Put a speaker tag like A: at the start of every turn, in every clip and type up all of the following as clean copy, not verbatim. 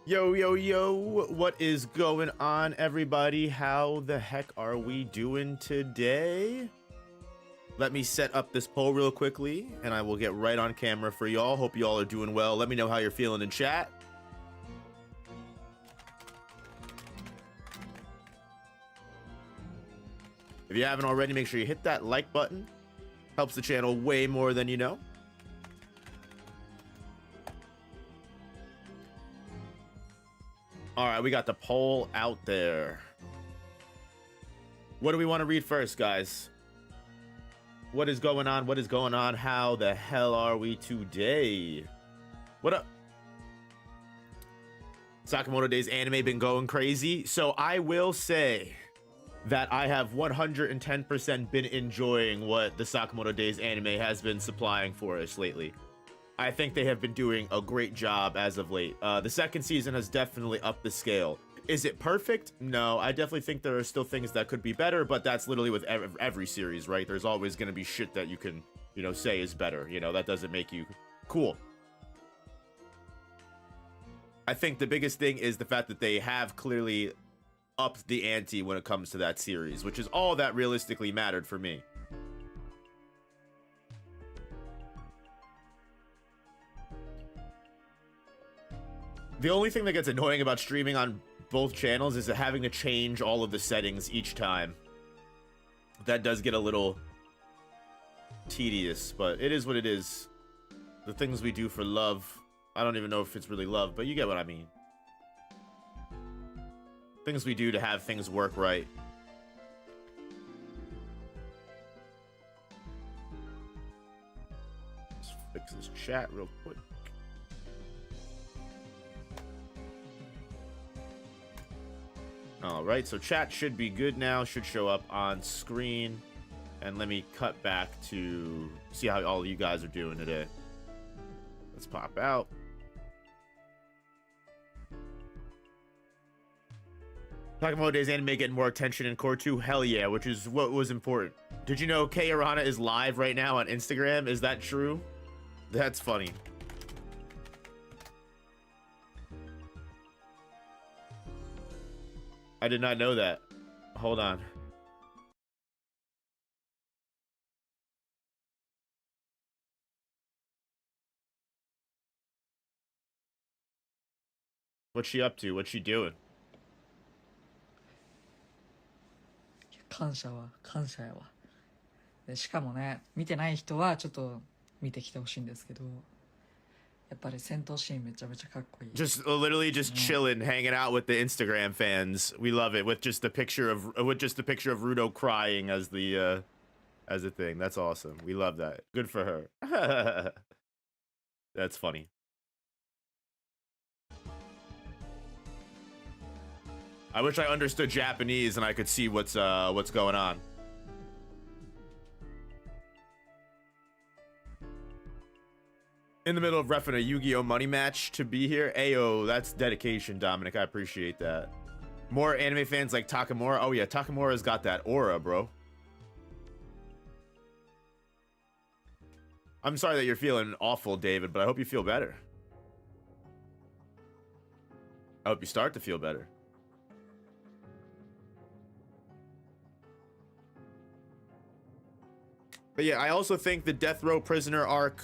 A: Yo, yo, yo, what is going on, everybody? How the heck are we doing today? Let me set up this poll real quickly, and I will get right on camera for y'all. Hope y'all are doing well. Let me know how you're feeling in chat. If you haven't already, make sure you hit that like button. Helps the channel way more than you know. All right, we got the poll out there. What do we want to read first, guys? What is going on? What is going on? How the hell are we today? What up? Sakamoto Days anime been going crazy. So I will say that I have 110% been enjoying what the Sakamoto Days anime has been supplying for us lately. I think they have been doing a great job as of late. The second season has definitely upped the scale. Is it perfect? No, I definitely think there are still things that could be better, but that's literally with every series, right? There's always going to be shit that you can, say is better. That doesn't make you cool. I think the biggest thing is the fact that they have clearly upped the ante when it comes to that series, which is all that realistically mattered for me. The only thing that gets annoying about streaming on both channels is having to change all of the settings each time. That does get a little tedious, but it is what it is. The things we do for love. I don't even know if it's really love, but you get what I mean. Things we do to have things work right. Let's fix this chat real quick. All right, so chat should be good now, should show up on screen. And let me cut back to see how all of you guys are doing today. Let's pop out. Sakamoto Days anime getting more attention in Core 2? Hell yeah, which is what was important. Did you know Kei Arana is live right now on Instagram? Is that true? That's funny. I did not know that. Hold on. What's she up to? What's she doing?
B: 感謝やわ。でしかもね、見てない人はちょっと見てきてほしいんですけど、やっぱり戦闘シーンめちゃめちゃかっこいい。
A: Just literally just chilling, hanging out with the Instagram fans. We love it with just the picture of Rudo crying as the thing. That's awesome. We love that. Good for her. That's funny. I wish I understood Japanese and I could see what's going on. In the middle of reffing a Yu-Gi-Oh! Money match to be here. Ayo, that's dedication, Dominic. I appreciate that. More anime fans like Takamura. Oh yeah, Takamura's got that aura, bro. I'm sorry that you're feeling awful, David, but I hope you feel better. I hope you start to feel better. But yeah, I also think the Death Row Prisoner arc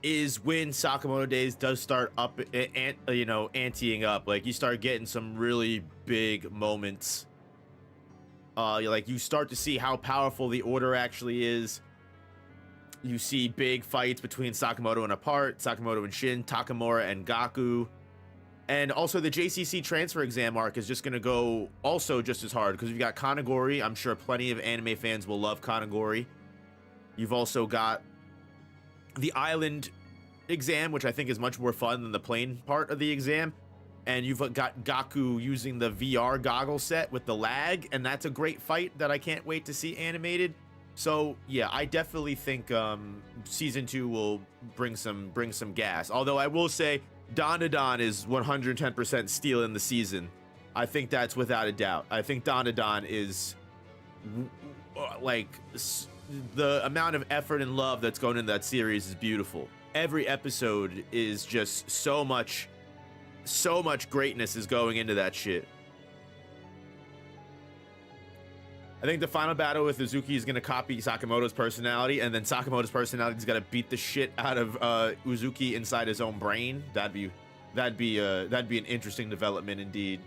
A: is when Sakamoto Days does start up, anteing up. Like, you start getting some really big moments. Like, you start to see how powerful the Order actually is. You see big fights between Sakamoto and Apart, Sakamoto and Shin, Takamura and Gaku. And also the JCC transfer exam arc is just going to go also just as hard, because you've got Kanagori. I'm sure plenty of anime fans will love Kanagori. You've also got the island exam, which I think is much more fun than the plane part of the exam. And you've got Gaku using the VR goggle set with the lag, and that's a great fight that I can't wait to see animated. So yeah, I definitely think season 2 will bring some gas. Although I will say Dandadan is 110% stealing the season. I think that's without a doubt. I think Dandadan is like, the amount of effort and love that's going into that series is beautiful. Every episode is just so much So much greatness is going into that shit. I think the final battle with Uzuki is gonna copy Sakamoto's personality, and then Sakamoto's personality is gonna beat the shit out of Uzuki inside his own brain. That'd be an interesting development indeed.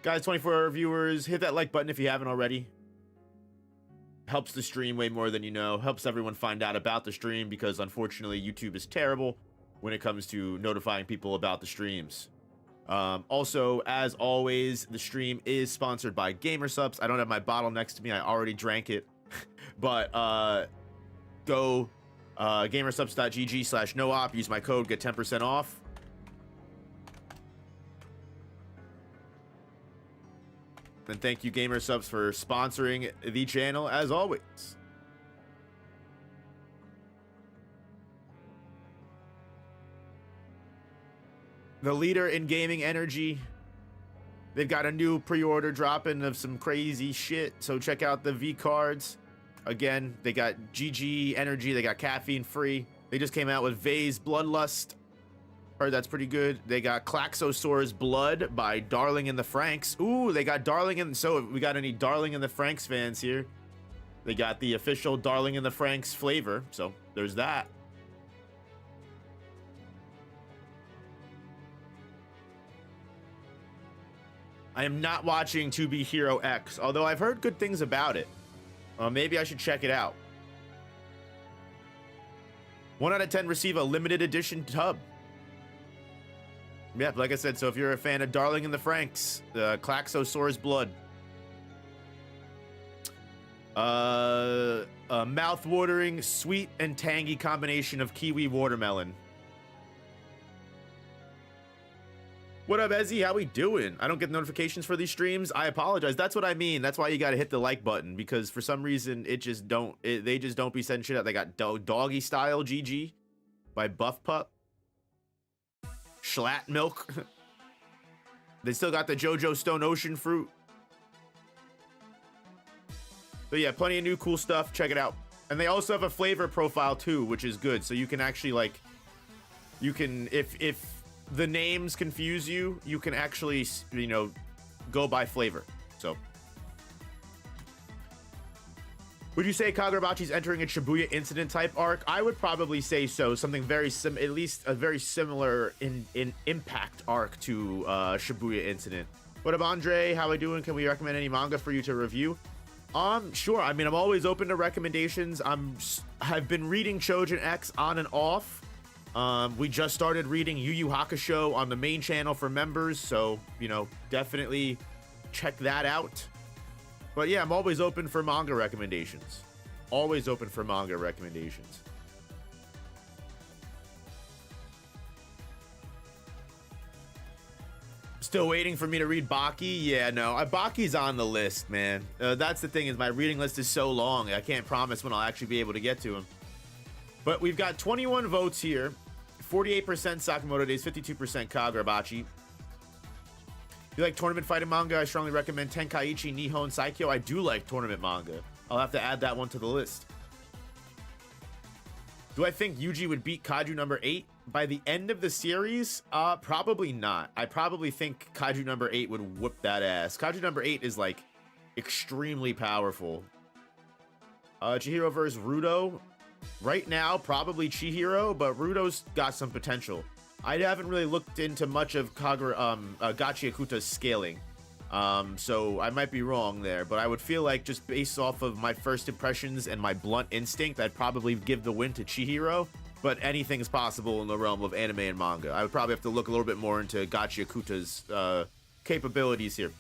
A: Guys, 24 viewers, hit that like button if you haven't already. Helps the stream way more than you know. Helps everyone find out about the stream, because unfortunately YouTube is terrible when it comes to notifying people about the streams. Also, as always, the stream is sponsored by Gamersubs. I don't have my bottle next to me. I already drank it. But go gamersubs.gg/noop. Use my code, get 10% off. And thank you, Gamersubs, for sponsoring the channel, as always. The leader in gaming energy. They've got a new pre-order dropping of some crazy shit, so check out the V cards. Again, they got GG energy, they got caffeine free. They just came out with Vay's Bloodlust. Heard that's pretty good. They got Klaxosaur's Blood by Darling in the Franks. Ooh, they got Darling in. So if we got any Darling in the Franks fans here, they got the official Darling in the Franks flavor. So there's that. I am not watching To Be Hero X, although I've heard good things about it. Maybe I should check it out. 1 out of 10 receive a limited edition tub. Yeah, like I said, so if you're a fan of Darling in the Franks, the Klaxosaurus Blood. A mouth-watering, sweet and tangy combination of kiwi watermelon. What up, Ezzy? How we doing? I don't get notifications for these streams. I apologize. That's what I mean. That's why you got to hit the like button, because for some reason they just don't be sending shit out. They got Doggy Style GG by Buff Pup. Schlatt Milk. They still got the JoJo Stone Ocean Fruit. But yeah, plenty of new cool stuff. Check it out. And they also have a flavor profile too, which is good. So you can actually like, you can, if the names confuse you, you can actually, you know, go by flavor. So would you say Kagurabachi's entering a Shibuya incident type arc? I would probably say so. Something very at least a very similar in impact arc to Shibuya incident. What up, Andre? How I doing? Can we recommend any manga for you to review? Sure. I mean, I'm always open to recommendations. I've been reading Chojin X on and off. We just started reading Yu Yu Hakusho on the main channel for members, so, you know, definitely check that out. But yeah, I'm always open for manga recommendations. Always open for manga recommendations. Still waiting for me to read Baki? Yeah, no, Baki's on the list, man. That's the thing, is my reading list is so long, I can't promise when I'll actually be able to get to him. But we've got 21 votes here. 48% Sakamoto Days, 52% Kagurabachi. If you like tournament fighting manga, I strongly recommend Tenkaichi Nihon Saikyo. I do like tournament manga. I'll have to add that one to the list. Do I think Yuji would beat Kaiju number 8 by the end of the series? Probably not. I probably think Kaiju number 8 would whoop that ass. Kaiju number 8 is like extremely powerful. Chihiro versus Rudo. Right now, probably Chihiro, but Rudo's got some potential. I haven't really looked into much of Gachiakuta's scaling, so I might be wrong there, but I would feel like, just based off of my first impressions and my blunt instinct, I'd probably give the win to Chihiro, but anything is possible in the realm of anime and manga. I would probably have to look a little bit more into Gachiakuta's capabilities here.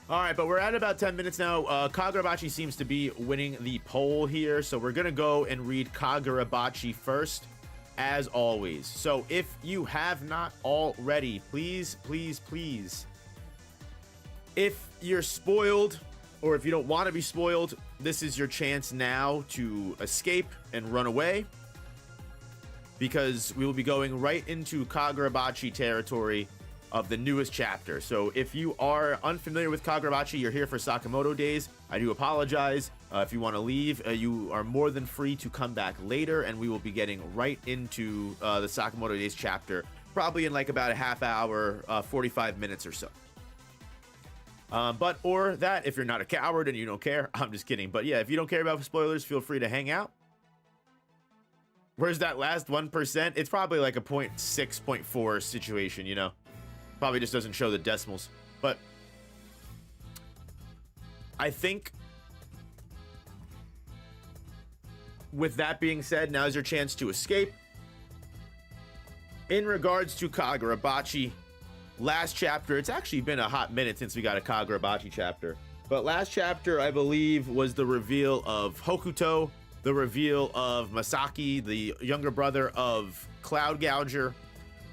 A: All right, but we're at about 10 minutes now. Kagurabachi seems to be winning the poll here, so we're gonna go and read Kagurabachi first, as always. So if you have not already, please, please, please, if you're spoiled, or if you don't want to be spoiled, this is your chance now to escape and run away, because we will be going right into Kagurabachi territory of the newest chapter. So if you are unfamiliar with Kagurabachi, you're here for Sakamoto days, I do apologize. If you want to leave, you are more than free to come back later, and we will be getting right into the Sakamoto days chapter, probably in like about a half hour, 45 minutes or so. Or that, if you're not a coward and you don't care, I'm just kidding. But yeah, if you don't care about spoilers, feel free to hang out. Where's that last 1%? It's probably like a 0.6, 0.4 situation, you know? Probably just doesn't show the decimals. But I think with that being said, now's your chance to escape. In regards to Kagurabachi, last chapter, it's actually been a hot minute since we got a Kagurabachi chapter. But last chapter, I believe, was the reveal of Hokuto, the reveal of Masaki, the younger brother of Cloud Gouger.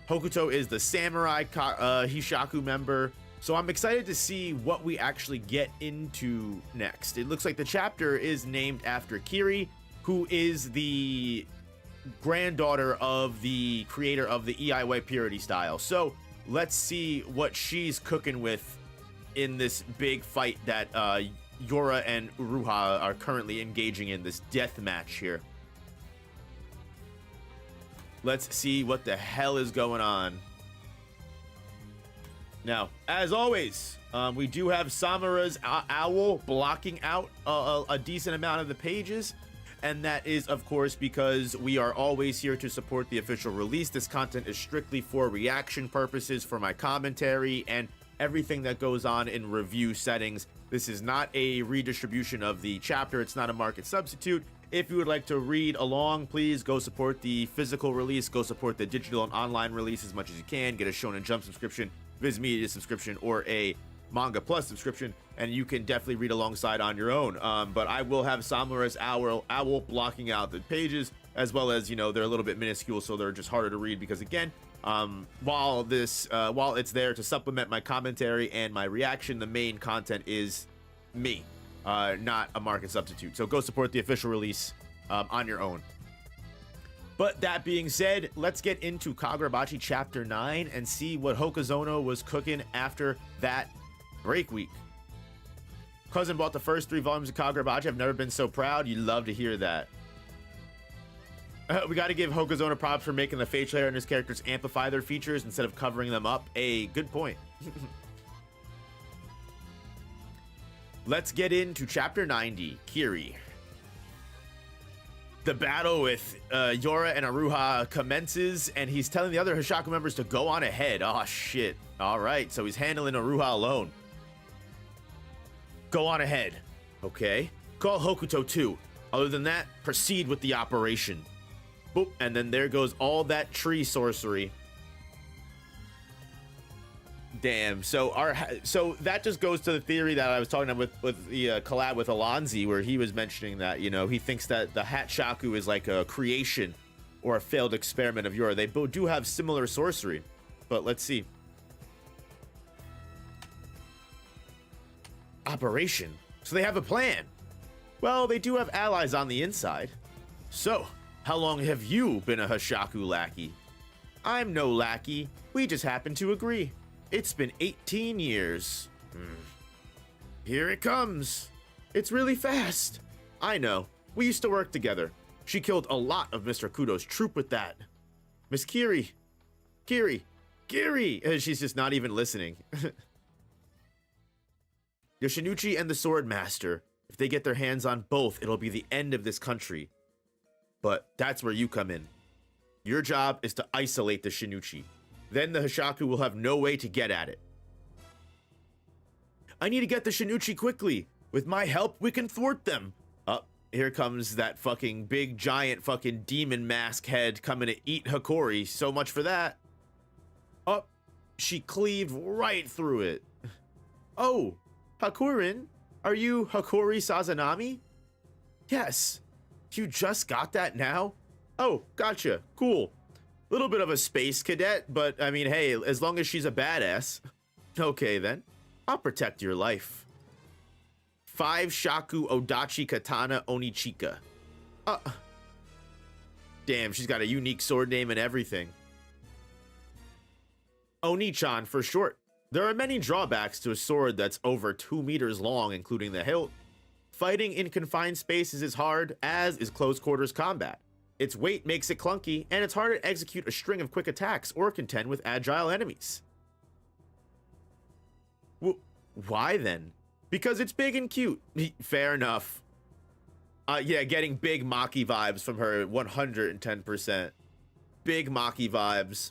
A: Hokuto is the samurai Hishaku member. So I'm excited to see what we actually get into next. It looks like the chapter is named after Kiri, who is the granddaughter of the creator of the EIY Purity style. So let's see what she's cooking with in this big fight that Yora and Uruha are currently engaging in, this death match here. Let's see what the hell is going on. Now, as always, we do have Samura's owl blocking out a decent amount of the pages. And that is, of course, because we are always here to support the official release. This content is strictly for reaction purposes, for my commentary, and everything that goes on in review settings. This is not a redistribution of the chapter. It's not a market substitute. If you would like to read along, please go support the physical release. Go support the digital and online release as much as you can. Get a Shonen Jump subscription, Viz Media subscription, or a Manga Plus subscription, and you can definitely read alongside on your own. But I will have Samura's owl blocking out the pages, as well as, you know, they're a little bit minuscule, so they're just harder to read because, again, while it's there to supplement my commentary and my reaction, the main content is me, not a market substitute. So go support the official release on your own. But that being said, let's get into Kagurabachi Chapter 9 and see what Hokazono was cooking after that break week. Cousin bought the first 3 volumes of Kagurabachi. I've never been so proud. You love to hear that. We got to give Hokazono props for making the facial hair in his characters amplify their features instead of covering them up. A good point. Let's get into Chapter 90, Kiri. The battle with Yora and Aruha commences, and he's telling the other Hishaku members to go on ahead. Oh, shit. All right, so he's handling Aruha alone. Go on ahead. Okay. Call Hokuto too. Other than that, proceed with the operation. Boop, and then there goes all that tree sorcery. Damn. So that just goes to the theory that I was talking about with the collab with Alonzi, where he was mentioning that, you know, he thinks that the Hat Shaku is like a creation or a failed experiment of Yora. They both do have similar sorcery, but let's see. Operation. So they have a plan. Well, they do have allies on the inside. So, how long have you been a Hishaku lackey? I'm no lackey. We just happen to agree. It's been 18 years. Here it comes. It's really fast. I know. We used to work together. She killed a lot of Mr. Kudo's troop with that. Miss Kiri. Kiri. She's just not even listening. Yoshinuchi and the Sword Master. If they get their hands on both, it'll be the end of this country. But that's where you come in. Your job is to isolate the Shinuchi. Then the Hishaku will have no way to get at it. I need to get the Shinuchi quickly. With my help, we can thwart them. Here comes that fucking big giant fucking demon mask head coming to eat Hikori. So much for that. She cleaved right through it. Oh, Hakurin, are you Hikori Sazanami? Yes. You just got that now? Oh, gotcha. Cool. Little bit of a space cadet, but I mean, hey, as long as she's a badass. Okay, then. I'll protect your life. 5 Shaku Odachi Katana Onichika. Damn, she's got a unique sword name and everything. Oni-chan for short. There are many drawbacks to a sword that's over 2 meters long, including the hilt. Fighting in confined spaces is hard, as is close quarters combat. Its weight makes it clunky, and it's hard to execute a string of quick attacks or contend with agile enemies. Why then? Because it's big and cute. Fair enough. Yeah, getting big Maki vibes from her 110%. Big Maki vibes.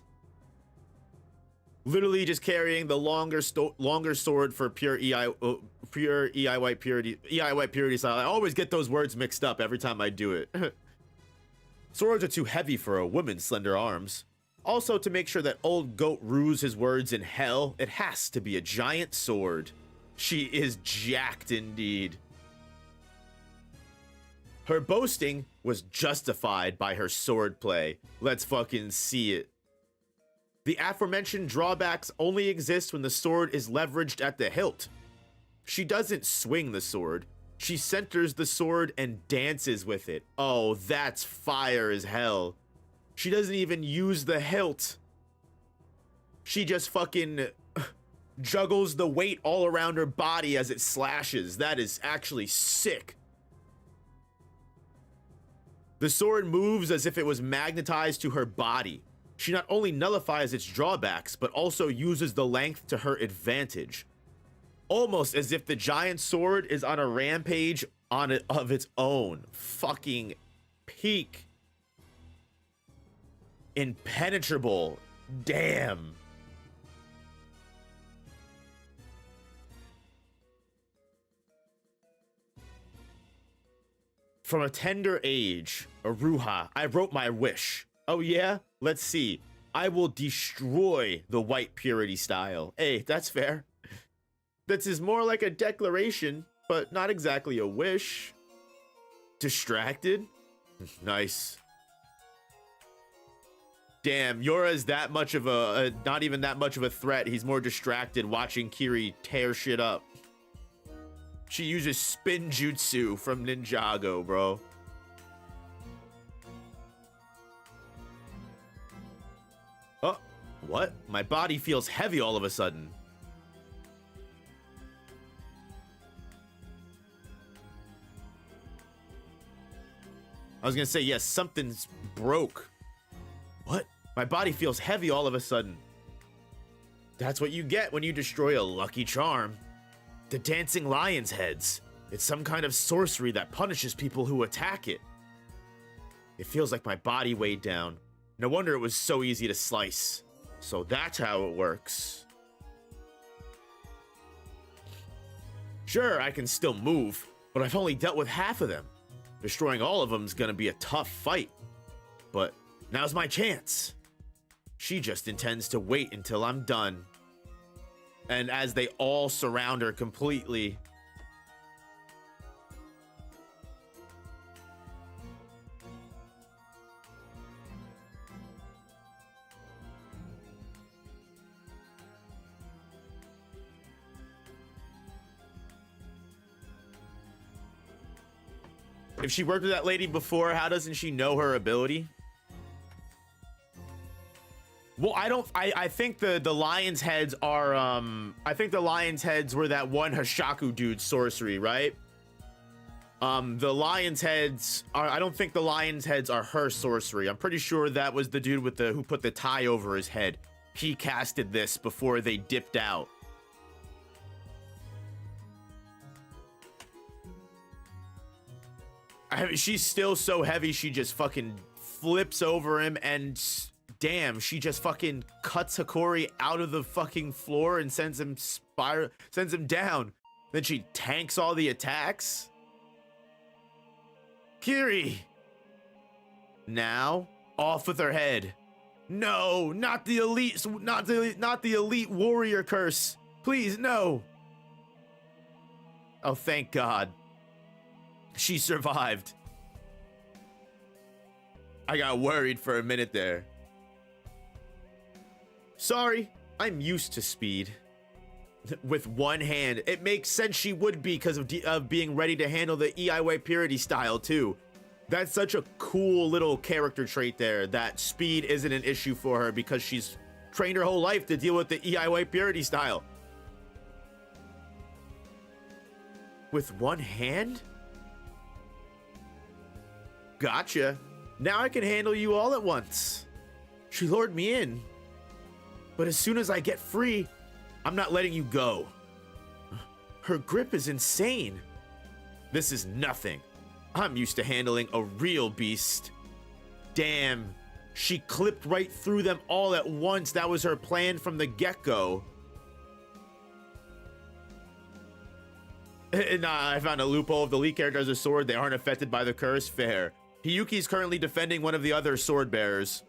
A: Literally just carrying the longer sword for pure EI white purity style. I always get those words mixed up every time I do it. Swords are too heavy for a woman's slender arms. Also, to make sure that old goat rues his words in hell, it has to be a giant sword. She is jacked indeed. Her boasting was justified by her swordplay. Let's fucking see it. The aforementioned drawbacks only exist when the sword is leveraged at the hilt. She doesn't swing the sword. She centers the sword and dances with it. Oh, that's fire as hell. She doesn't even use the hilt. She just fucking juggles the weight all around her body as it slashes. That is actually sick. The sword moves as if it was magnetized to her body. She not only nullifies its drawbacks, but also uses the length to her advantage. Almost as if the giant sword is on a rampage on it of its own. Fucking peak. Impenetrable. Damn. From a tender age, Aruha, I wrote my wish. Oh yeah? Let's see. I will destroy the white purity style. Hey, that's fair. This is more like a declaration, but not exactly a wish. Distracted? Nice. Damn, Yora's that much of not even that much of a threat. He's more distracted watching Kiri tear shit up. She uses spin jutsu from Ninjago, bro. Oh, what? My body feels heavy all of a sudden. I was gonna say, yes, something's broke. What? My body feels heavy all of a sudden. That's what you get when you destroy a lucky charm. The dancing lion's heads. It's some kind of sorcery that punishes people who attack it. It feels like my body weighed down. No wonder it was so easy to slice. So that's how it works. Sure, I can still move, but I've only dealt with half of them. Destroying all of them is gonna be a tough fight. But now's my chance. She just intends to wait until I'm done. And as they all surround her completely. If she worked with that lady before, how doesn't she know her ability? Well, I think the lion's heads are, I think the lion's heads were that one Hashaku dude's sorcery, right? The lion's heads are, I don't think the lion's heads are her sorcery. I'm pretty sure that was the dude with the, who put the tie over his head. He casted this before they dipped out. I mean, she's still so heavy, she just fucking flips over him, and damn, she just fucking cuts Hikori out of the fucking floor and sends him down. Then she tanks all the attacks. Kiri! Now, off with her head. No, not the elite, not the elite warrior curse. Please, no. Oh, thank God. She survived. I got worried for a minute there. Sorry, I'm used to speed. With one hand. It makes sense she would be because of being ready to handle the EIY purity style too. That's such a cool little character trait there, that speed isn't an issue for her because she's trained her whole life to deal with the EIY purity style. With one hand? Gotcha. Now I can handle you all at once. She lured me in. But as soon as I get free, I'm not letting you go. Her grip is insane. This is nothing. I'm used to handling a real beast. Damn, she clipped right through them all at once. That was her plan from the get-go. Nah, I found a loophole. If the lead character has a sword, they aren't affected by the curse. Fair. Hiyuki's currently defending one of the other sword bearers.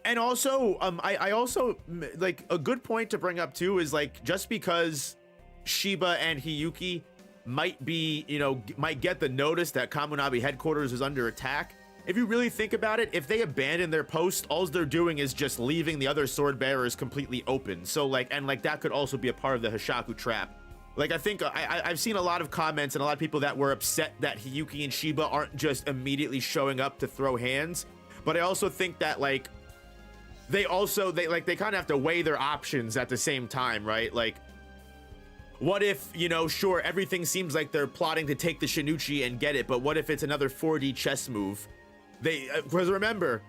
A: And also, I also, like, a good point to bring up too is, like, just because Shiba and Hiyuki might be, you know, might get the notice that Kamunabi headquarters is under attack, if you really think about it, if they abandon their post, all they're doing is just leaving the other sword bearers completely open. So, like, and like that could also be a part of the Hishaku trap. Like, I think I've seen a lot of comments and a lot of people that were upset that Hiyuki and Shiba aren't just immediately showing up to throw hands. But I also think that, like, they kind of have to weigh their options at the same time, right? Like, what if, you know, sure, everything seems like they're plotting to take the Shinichi and get it, but what if it's another 4D chess move? Because remember,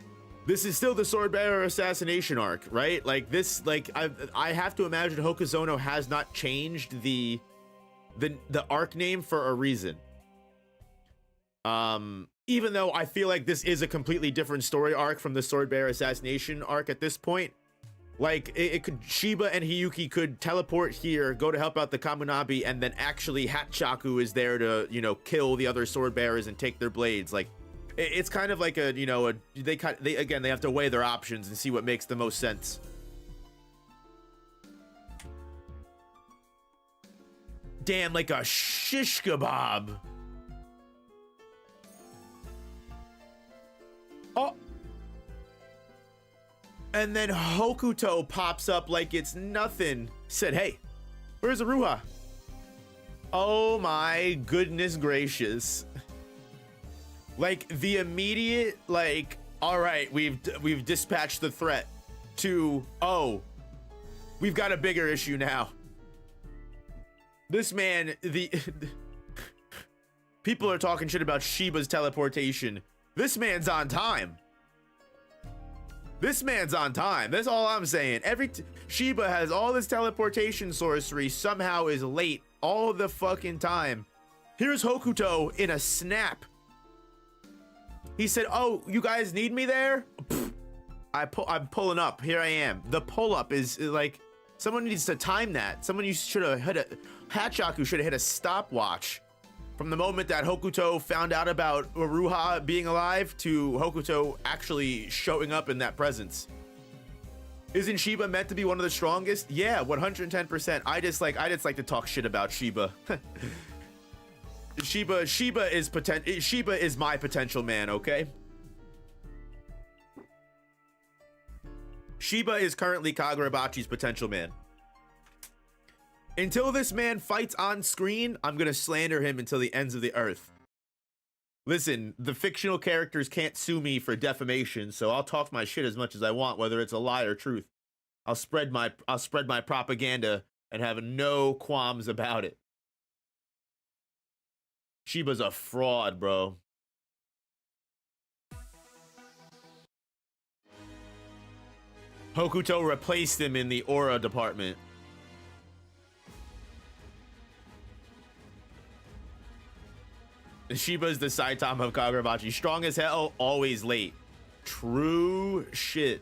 A: this is still the Sword Bearer assassination arc, right? Like, this, like, I have to imagine Hokuzono has not changed the arc name for a reason. Even though I feel like this is a completely different story arc from the Sword Bearer assassination arc at this point. Like, it could, Shiba and Hiyuki could teleport here, go to help out the Kamunabi, and then actually Hatchaku is there to, you know, kill the other sword bearers and take their blades. Like, it's kind of like a, you know, they have to weigh their options and see what makes the most sense. Damn, like a shish kebab. Oh. And then Hokuto pops up like it's nothing. Said, hey, where's Aruha? Oh my goodness gracious. Like, the immediate, like, all right, we've dispatched the threat, to, oh, we've got a bigger issue now. This man, people are talking shit about Shiba's teleportation. This man's on time. This man's on time. That's all I'm saying. Shiba has all this teleportation sorcery, somehow is late all the fucking time. Here's Hokuto in a snap. He said, oh, you guys need me there? Pfft. I'm pulling up. Here I am. The pull up is like, someone needs to time that. Someone should have hit Hatchaku should have hit a stopwatch from the moment that Hokuto found out about Aruha being alive to Hokuto actually showing up in that presence. Isn't Shiba meant to be one of the strongest? Yeah, 110%. I just like to talk shit about Shiba. Shiba is my potential man, okay? Shiba is currently Kagurabachi's potential man. Until this man fights on screen, I'm gonna slander him until the ends of the earth. Listen, the fictional characters can't sue me for defamation, so I'll talk my shit as much as I want, whether it's a lie or truth. I'll spread my propaganda and have no qualms about it. Shiba's a fraud, bro. Hokuto replaced him in the aura department. Shiba's the Saitama of Kagurabachi. Strong as hell, always late. True shit.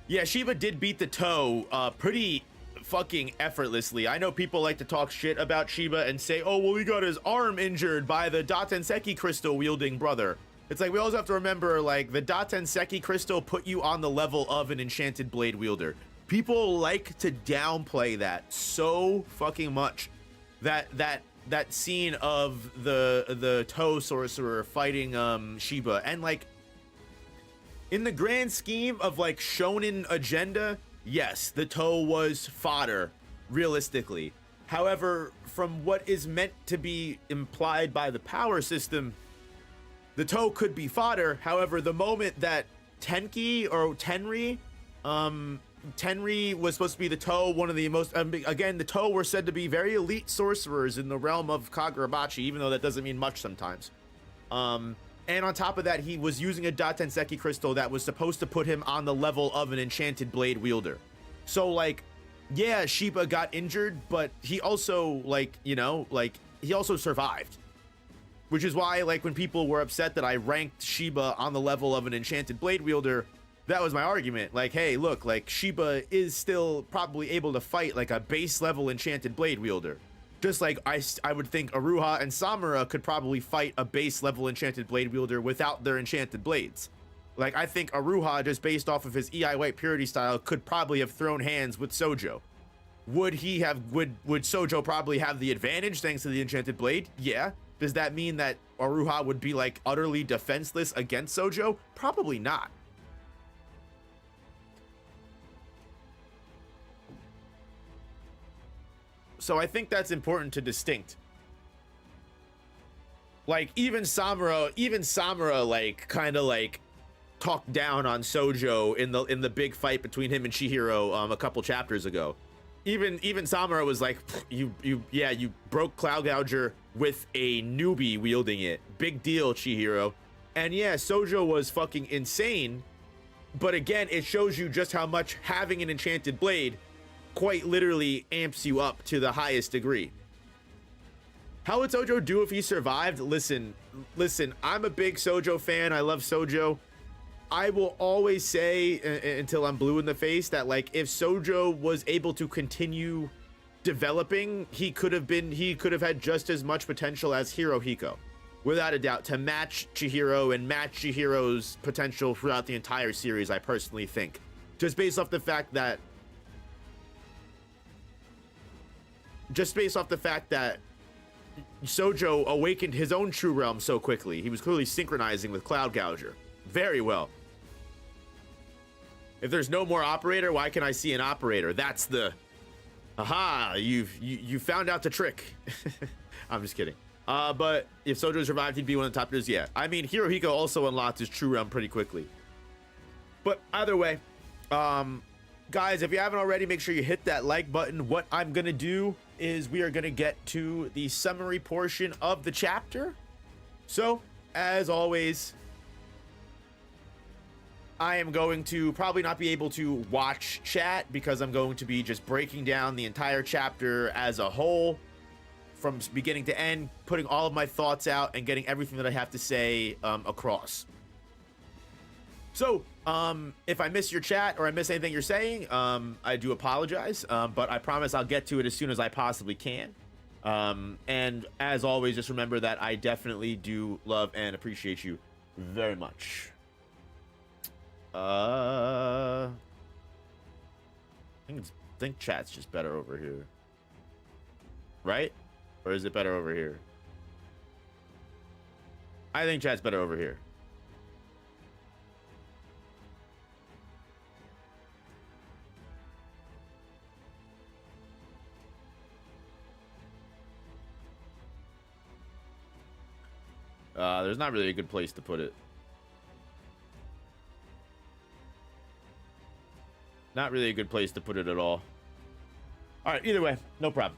A: Yeah, Shiba did beat the toe pretty fucking effortlessly. I know people like to talk shit about Shiba and say, oh, well, he got his arm injured by the Datenseki crystal wielding brother. It's like, we always have to remember, like, the Datenseki crystal put you on the level of an enchanted blade wielder. People like to downplay that so fucking much. That scene of the toe sorcerer fighting Shiba, and like, in the grand scheme of like shonen agenda, yes, the toe was fodder, realistically. However, from what is meant to be implied by the power system, the toe could be fodder. However, the moment that Tenri was supposed to be the toe, one of the most, again, the toe were said to be very elite sorcerers in the realm of Kagurabachi, even though that doesn't mean much sometimes. And on top of that, he was using a Datenseki crystal that was supposed to put him on the level of an enchanted blade wielder. So, like, yeah, Shiba got injured, but he also, like, you know, like, he also survived. Which is why, like, when people were upset that I ranked Shiba on the level of an enchanted blade wielder, that was my argument. Like, hey, look, like, Shiba is still probably able to fight, like, a base level enchanted blade wielder. Just like I would think Aruha and Samura could probably fight a base level enchanted blade wielder without their enchanted blades. Like, I think Aruha, just based off of his EI White Purity style, could probably have thrown hands with Sojo. Would Sojo probably have the advantage thanks to the enchanted blade? Yeah. Does that mean that Aruha would be, like, utterly defenseless against Sojo? Probably not. So I think that's important to distinct. Like, even Samura, like, kind of, like, talked down on Sojo in the big fight between him and Chihiro a couple chapters ago. Even Samura was like, you broke Cloud Gouger with a newbie wielding it. Big deal, Chihiro. And yeah, Sojo was fucking insane. But again, it shows you just how much having an enchanted blade quite literally amps you up to the highest degree. How would Sojo do if he survived? Listen, I'm a big Sojo fan. I love Sojo. I will always say until I'm blue in the face that, like, if Sojo was able to continue developing, he could have had just as much potential as Hirohiko, without a doubt, to match Chihiro and match Chihiro's potential throughout the entire series. I personally think, just based off the fact that Sojo awakened his own true realm so quickly. He was clearly synchronizing with Cloud Gouger very well. If there's no more operator, why can I see an operator? That's the, aha, you found out the trick. I'm just kidding. But if Sojo survived, he'd be one of the top tiers. Yeah, I mean, Hirohiko also unlocked his true realm pretty quickly. But either way, guys, if you haven't already, make sure you hit that like button. What I'm gonna do is we are gonna get to the summary portion of the chapter. So, as always, I am going to probably not be able to watch chat because I'm going to be just breaking down the entire chapter as a whole from beginning to end, putting all of my thoughts out and getting everything that I have to say across. So, if I miss your chat or I miss anything you're saying, I do apologize, but I promise I'll get to it as soon as I possibly can. And as always, just remember that I definitely do love and appreciate you very much. I think chat's just better over here, right? Or is it better over here? I think chat's better over here. There's not really a good place to put it. Not really a good place to put it at all. All right, either way, no problem.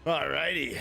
A: All righty.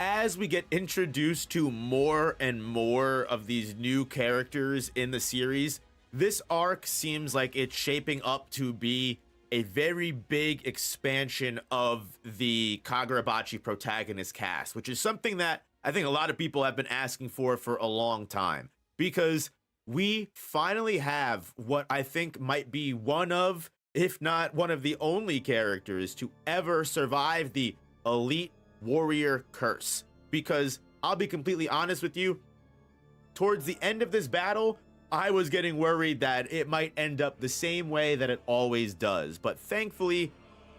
A: As we get introduced to more and more of these new characters in the series, this arc seems like it's shaping up to be a very big expansion of the Kagurabachi protagonist cast, which is something that I think a lot of people have been asking for a long time, because we finally have what I think might be one of, if not one of the only characters to ever survive the Elite Warrior curse. Because I'll be completely honest with you, towards the end of this battle, I was getting worried that it might end up the same way that it always does. But thankfully,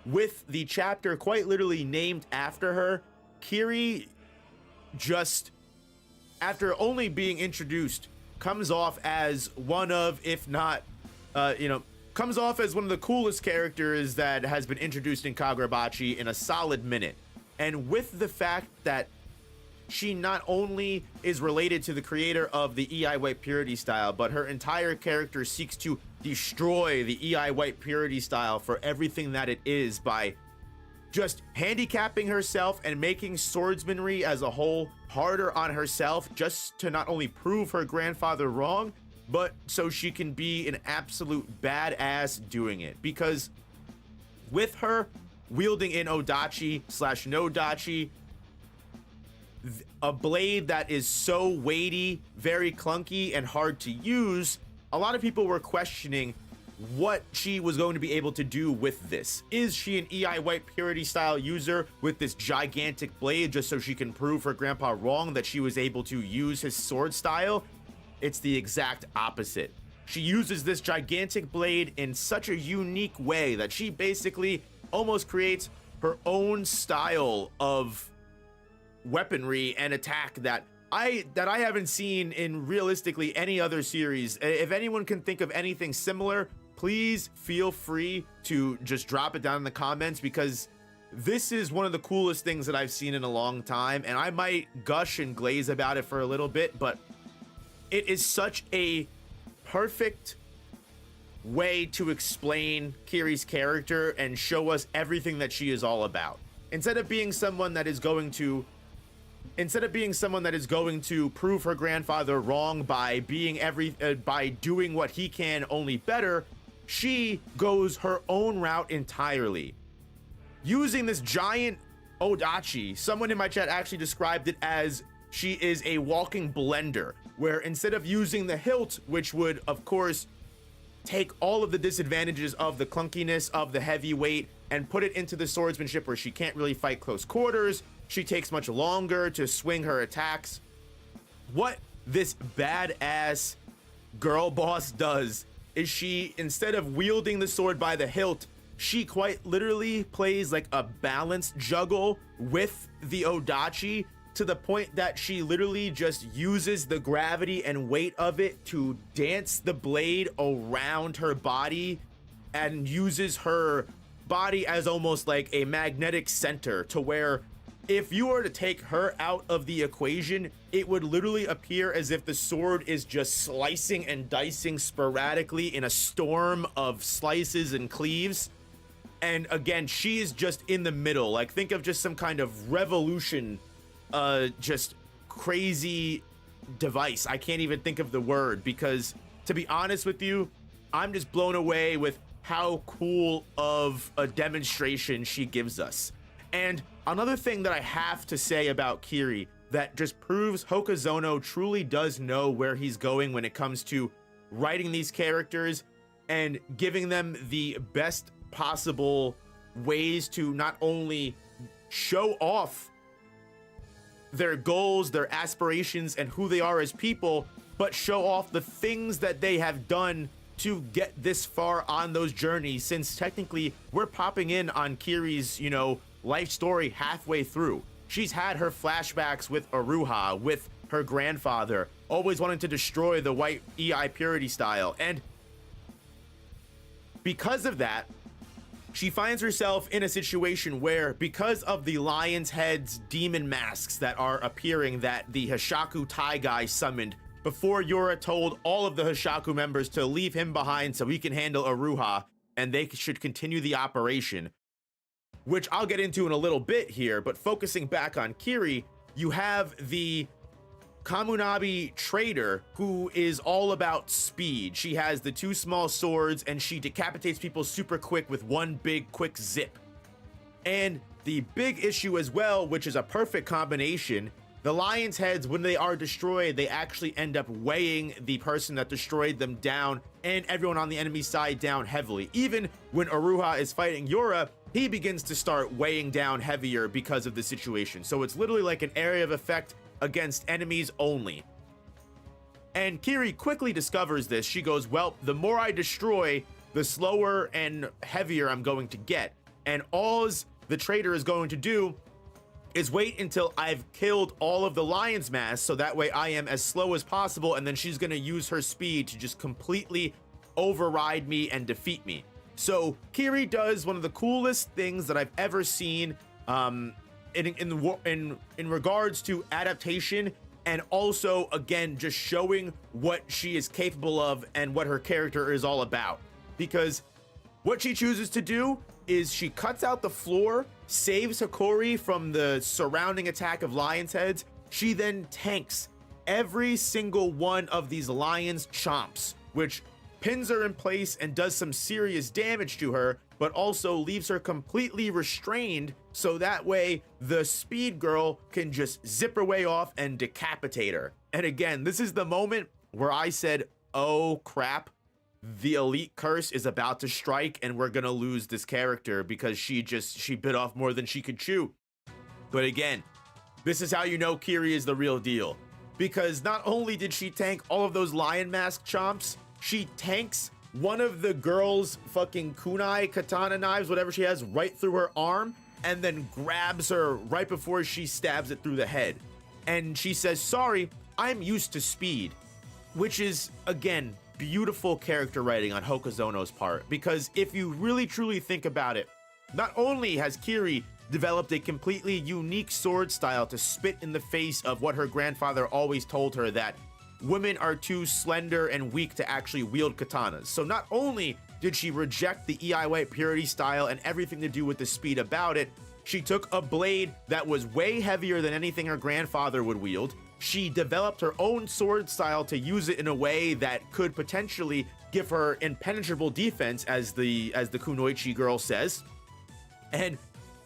A: with the chapter quite literally named after her, Kiri just, after only being introduced, comes off as one of, if not, comes off as one of the coolest characters that has been introduced in Kagurabachi in a solid minute. And with the fact that she not only is related to the creator of the EI White Purity style, but her entire character seeks to destroy the EI White Purity style for everything that it is by just handicapping herself and making swordsmanry as a whole harder on herself, just to not only prove her grandfather wrong, but so she can be an absolute badass doing it. Because with her wielding an odachi slash no dachi, a blade that is so weighty, very clunky, and hard to use, a lot of people were questioning what she was going to be able to do with this. Is she an EI White Purity style user with this gigantic blade just so she can prove her grandpa wrong that she was able to use his sword style? It's the exact opposite. She uses this gigantic blade in such a unique way that she basically almost creates her own style of weaponry and attack that I haven't seen in realistically any other series. If anyone can think of anything similar, please feel free to just drop it down in the comments, because this is one of the coolest things that I've seen in a long time, and I might gush and glaze about it for a little bit, but it is such a perfect way to explain Kiri's character and show us everything that she is all about. Instead of being someone that is going to prove her grandfather wrong by by doing what he can only better, she goes her own route entirely. Using this giant odachi, someone in my chat actually described it as she is a walking blender, where instead of using the hilt, which would of course take all of the disadvantages of the clunkiness of the heavy weight and put it into the swordsmanship where she can't really fight close quarters, she takes much longer to swing her attacks. What this badass girl boss does is she, instead of wielding the sword by the hilt, she quite literally plays like a balance juggle with the odachi, to the point that she literally just uses the gravity and weight of it to dance the blade around her body, and uses her body as almost like a magnetic center, to where if you were to take her out of the equation, it would literally appear as if the sword is just slicing and dicing sporadically in a storm of slices and cleaves. And again, she is just in the middle. Like, think of just some kind of revolution, just crazy device. I can't even think of the word, because to be honest with you, I'm just blown away with how cool of a demonstration she gives us. And another thing that I have to say about Kiri that just proves Hokazono truly does know where he's going when it comes to writing these characters and giving them the best possible ways to not only show off their goals, their aspirations, and who they are as people, but show off the things that they have done to get this far on those journeys, since technically we're popping in on Kiri's, life story halfway through. She's had her flashbacks with Aruha, with her grandfather, always wanting to destroy the white EI Purity style, and because of that, she finds herself in a situation where, because of the lion's head's demon masks that are appearing that the Hashaku Tai guy summoned before Yura told all of the Hashaku members to leave him behind so he can handle Aruha and they should continue the operation, which I'll get into in a little bit here. But focusing back on Kiri, you have the Kamunabi trader, who is all about speed. She has the two small swords and she decapitates people super quick with one big quick zip. And the big issue as well, which is a perfect combination, the lion's heads, when they are destroyed, they actually end up weighing the person that destroyed them down and everyone on the enemy side down heavily. Even when Aruha is fighting Yura, he begins to start weighing down heavier because of the situation. So it's literally like an area of effect against enemies only. And Kiri quickly discovers this. She goes, well, the more I destroy, the slower and heavier I'm going to get. And all the trader is going to do is wait until I've killed all of the lion's mass, so that way I am as slow as possible, and then she's gonna use her speed to just completely override me and defeat me. So Kiri does one of the coolest things that I've ever seen in regards to adaptation, and also again just showing what she is capable of and what her character is all about. Because what she chooses to do is she cuts out the floor, saves Hikori from the surrounding attack of lion's heads. She then tanks every single one of these lions' chomps, which pins her in place and does some serious damage to her, but also leaves her completely restrained, so that way the speed girl can just zip her way off and decapitate her. And again, this is the moment where I said, oh crap, the elite curse is about to strike and we're gonna lose this character, because she bit off more than she could chew. But again, this is how you know Kiri is the real deal, because not only did she tank all of those lion mask chomps, she tanks one of the girl's fucking kunai katana knives, whatever she has, right through her arm, and then grabs her right before she stabs it through the head. And she says, sorry, I'm used to speed, which is, again, beautiful character writing on Hokuzono's part, because if you really truly think about it, not only has Kiri developed a completely unique sword style to spit in the face of what her grandfather always told her, that women are too slender and weak to actually wield katanas. So not only did she reject the EI purity style and everything to do with the speed about it, she took a blade that was way heavier than anything her grandfather would wield. She developed her own sword style to use it in a way that could potentially give her impenetrable defense, as the kunoichi girl says. And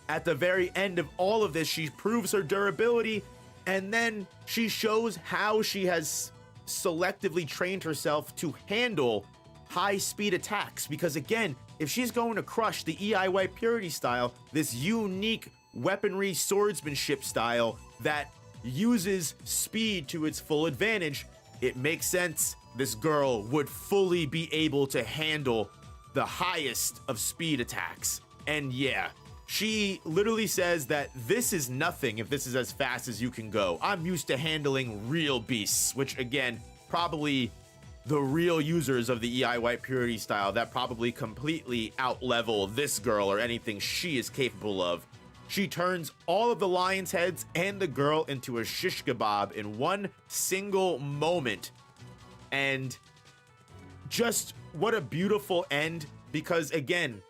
A: at the very end of all of this, she proves her durability, and then she shows how she has selectively trained herself to handle high speed attacks. Because again, if she's going to crush the EI purity style, this unique weaponry swordsmanship style that uses speed to its full advantage, it makes sense this girl would fully be able to handle the highest of speed attacks. And yeah, she literally says that this is nothing if this is as fast as you can go. I'm used to handling real beasts, which again, probably the real users of the EI purity style that probably completely outlevel this girl or anything she is capable of. She turns all of the lion's heads and the girl into a shish kebab in one single moment. And just what a beautiful end, because again,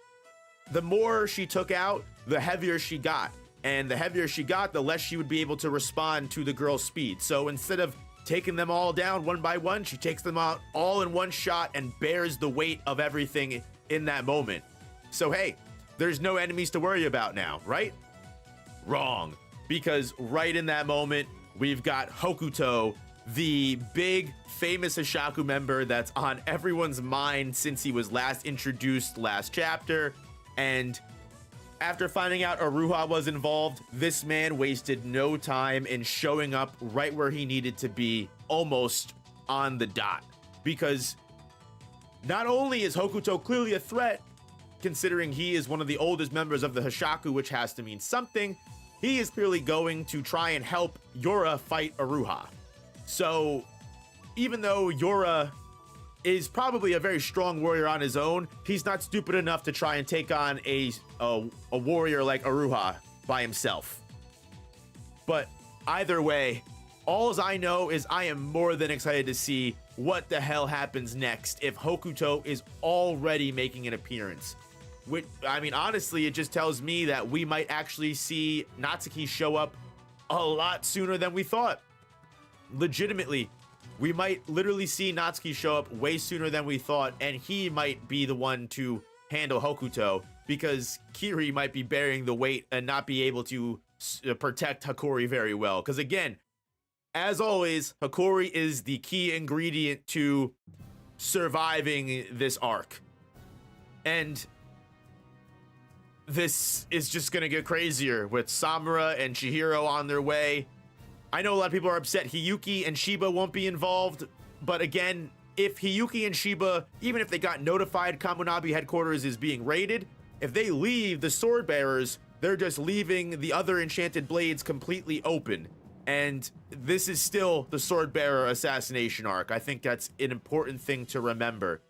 A: the more she took out, the heavier she got. And the heavier she got, the less she would be able to respond to the girl's speed. So instead of taking them all down one by one, she takes them out all in one shot and bears the weight of everything in that moment. So hey, there's no enemies to worry about now, right? Wrong. Because right in that moment, we've got Hokuto, the big famous Hishaku member that's on everyone's mind since he was last introduced last chapter. And after finding out Aruha was involved, this man wasted no time in showing up right where he needed to be, almost on the dot. Because not only is Hokuto clearly a threat, considering he is one of the oldest members of the Hishaku, which has to mean something, he is clearly going to try and help Yora fight Aruha. So even though Yora is probably a very strong warrior on his own, he's not stupid enough to try and take on a warrior like Aruha by himself. But either way, all I know is I am more than excited to see what the hell happens next if Hokuto is already making an appearance. Which, I mean, honestly, it just tells me that we might actually see Natsuki show up a lot sooner than we thought. Legitimately, we might literally see Natsuki show up way sooner than we thought, and he might be the one to handle Hokuto, because Kiri might be bearing the weight and not be able to protect Hikori very well. Because again, as always, Hikori is the key ingredient to surviving this arc. And this is just gonna get crazier with Samura and Chihiro on their way. I know a lot of people are upset Hiyuki and Shiba won't be involved, but again, if Hiyuki and Shiba, even if they got notified Kamunabi headquarters is being raided, if they leave the sword bearers, they're just leaving the other enchanted blades completely open. And this is still the sword bearer assassination arc. I think that's an important thing to remember,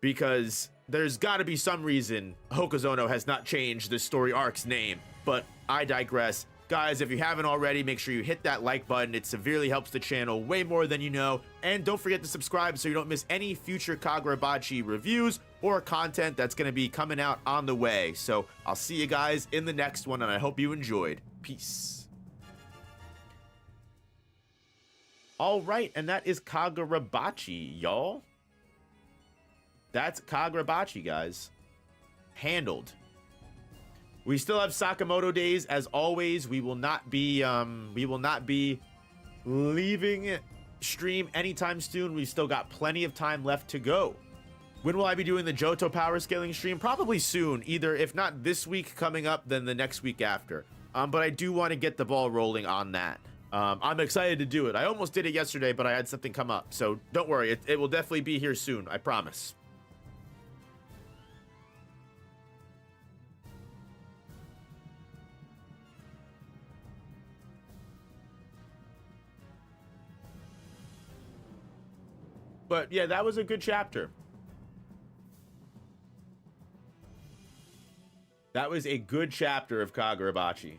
A: because there's got to be some reason Hokuzono has not changed the story arc's name. But I digress. Guys, if you haven't already, make sure you hit that like button. It severely helps the channel way more than you know. And don't forget to subscribe so you don't miss any future Kagurabachi reviews or content that's going to be coming out on the way. So I'll see you guys in the next one, and I hope you enjoyed. Peace. All right, and that is Kagurabachi, y'all. That's Kagurabachi, guys. Handled. We still have Sakamoto days, as always. We will not be leaving stream anytime soon. We've still got plenty of time left to go. When will I be doing the Johto power scaling stream? Probably soon. Either, if not this week coming up, then the next week after. But I do want to get the ball rolling on that. I'm excited to do it. I almost did it yesterday, but I had something come up. So don't worry. It will definitely be here soon. I promise. But yeah, that was a good chapter. That was a good chapter of Kagurabachi.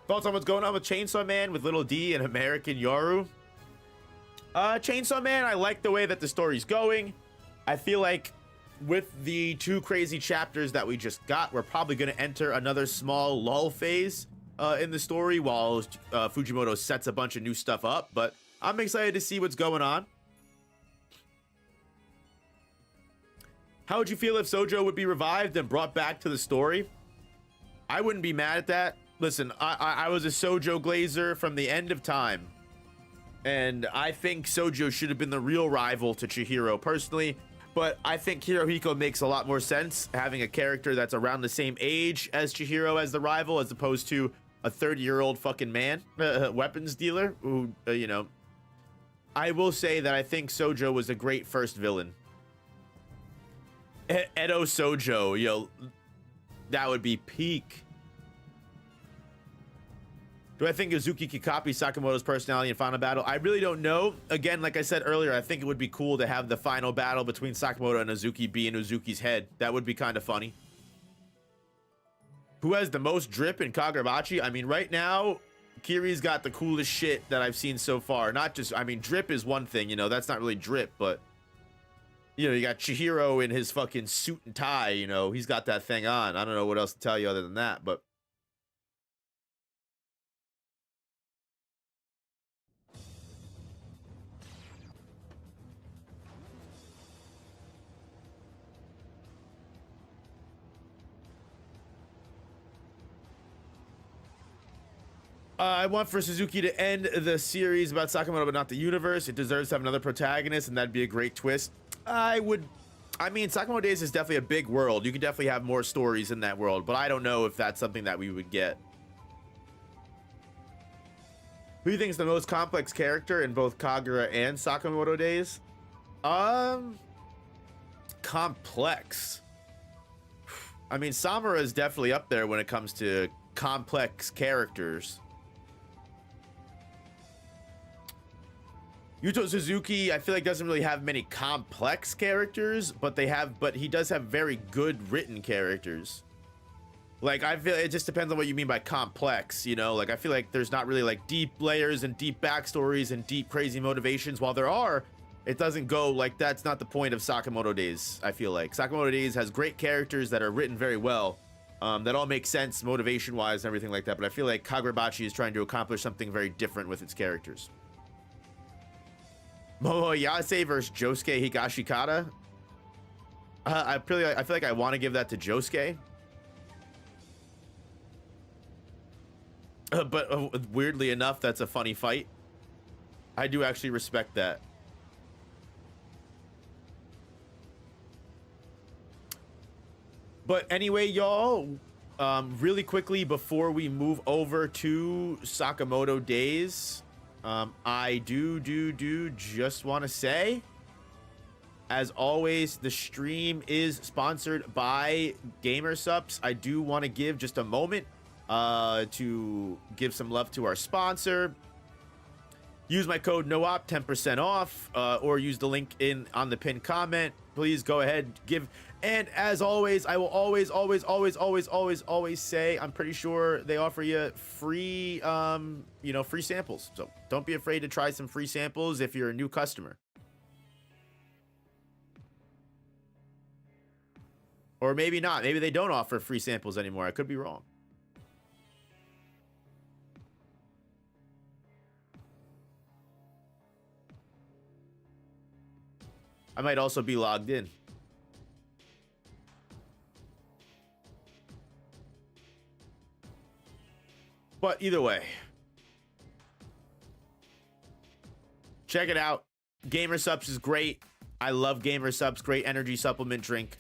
A: Thoughts on what's going on with Chainsaw Man with Little D and American Yoru? Chainsaw Man, I like the way that the story's going. I feel like with the 2 crazy chapters that we just got, we're probably going to enter another small lull phase in the story while Fujimoto sets a bunch of new stuff up. But I'm excited to see what's going on. How would you feel if Sojo would be revived and brought back to the story? I wouldn't be mad at that. Listen, I was a Sojo glazer from the end of time. And I think Sojo should have been the real rival to Chihiro personally. But I think Hirohiko makes a lot more sense, having a character that's around the same age as Chihiro as the rival, as opposed to a 30-year-old fucking man, weapons dealer, who, you know. I will say that I think Sojo was a great first villain. Edo Sojo, yo, that would be peak. Do I think Uzuki could copy Sakamoto's personality in final battle? I really don't know. Again, like I said earlier, I think it would be cool to have the final battle between Sakamoto and Uzuki be in Uzuki's head. That would be kind of funny. Who has the most drip in Kagurabachi? I mean, right now, Kiri's got the coolest shit that I've seen so far. Not just, I mean, drip is one thing, you know, that's not really drip, but, you know, you got Chihiro in his fucking suit and tie, you know, he's got that thing on. I don't know what else to tell you other than that, but. I want for Suzuki to end the series about Sakamoto, but not the universe. It deserves to have another protagonist, and that'd be a great twist. I mean, Sakamoto Days is definitely a big world. You could definitely have more stories in that world, but I don't know if that's something that we would get. Who do you think is the most complex character in both Kagura and Sakamoto Days? Complex. I mean, Samura is definitely up there when it comes to complex characters. Yuto Suzuki, I feel like doesn't really have many complex characters, but he does have very good written characters. Like, I feel it just depends on what you mean by complex, you know? Like, I feel like there's not really like deep layers and deep backstories and deep crazy motivations. While there are, it doesn't go like, that's not the point of Sakamoto Days. I feel like Sakamoto Days has great characters that are written very well, that all make sense motivation wise and everything like that. But I feel like Kagurabachi is trying to accomplish something very different with its characters. Momoyase versus Josuke Higashikata. I feel like I want to give that to Josuke. But weirdly enough, that's a funny fight. I do actually respect that. But anyway, y'all, really quickly before we move over to Sakamoto Days, I do just want to say As always, the stream is sponsored by GamerSupps. I do want to give just a moment to give some love to our sponsor. Use my code NOOP, 10% off, or use the link on the pinned comment. Please go ahead, give. And as always, I will always say, I'm pretty sure they offer you free, free samples. So don't be afraid to try some free samples if you're a new customer. Or maybe not. Maybe they don't offer free samples anymore. I could be wrong. I might also be logged in. But either way, check it out. GamerSupps is great. I love GamerSupps. Great energy supplement drink.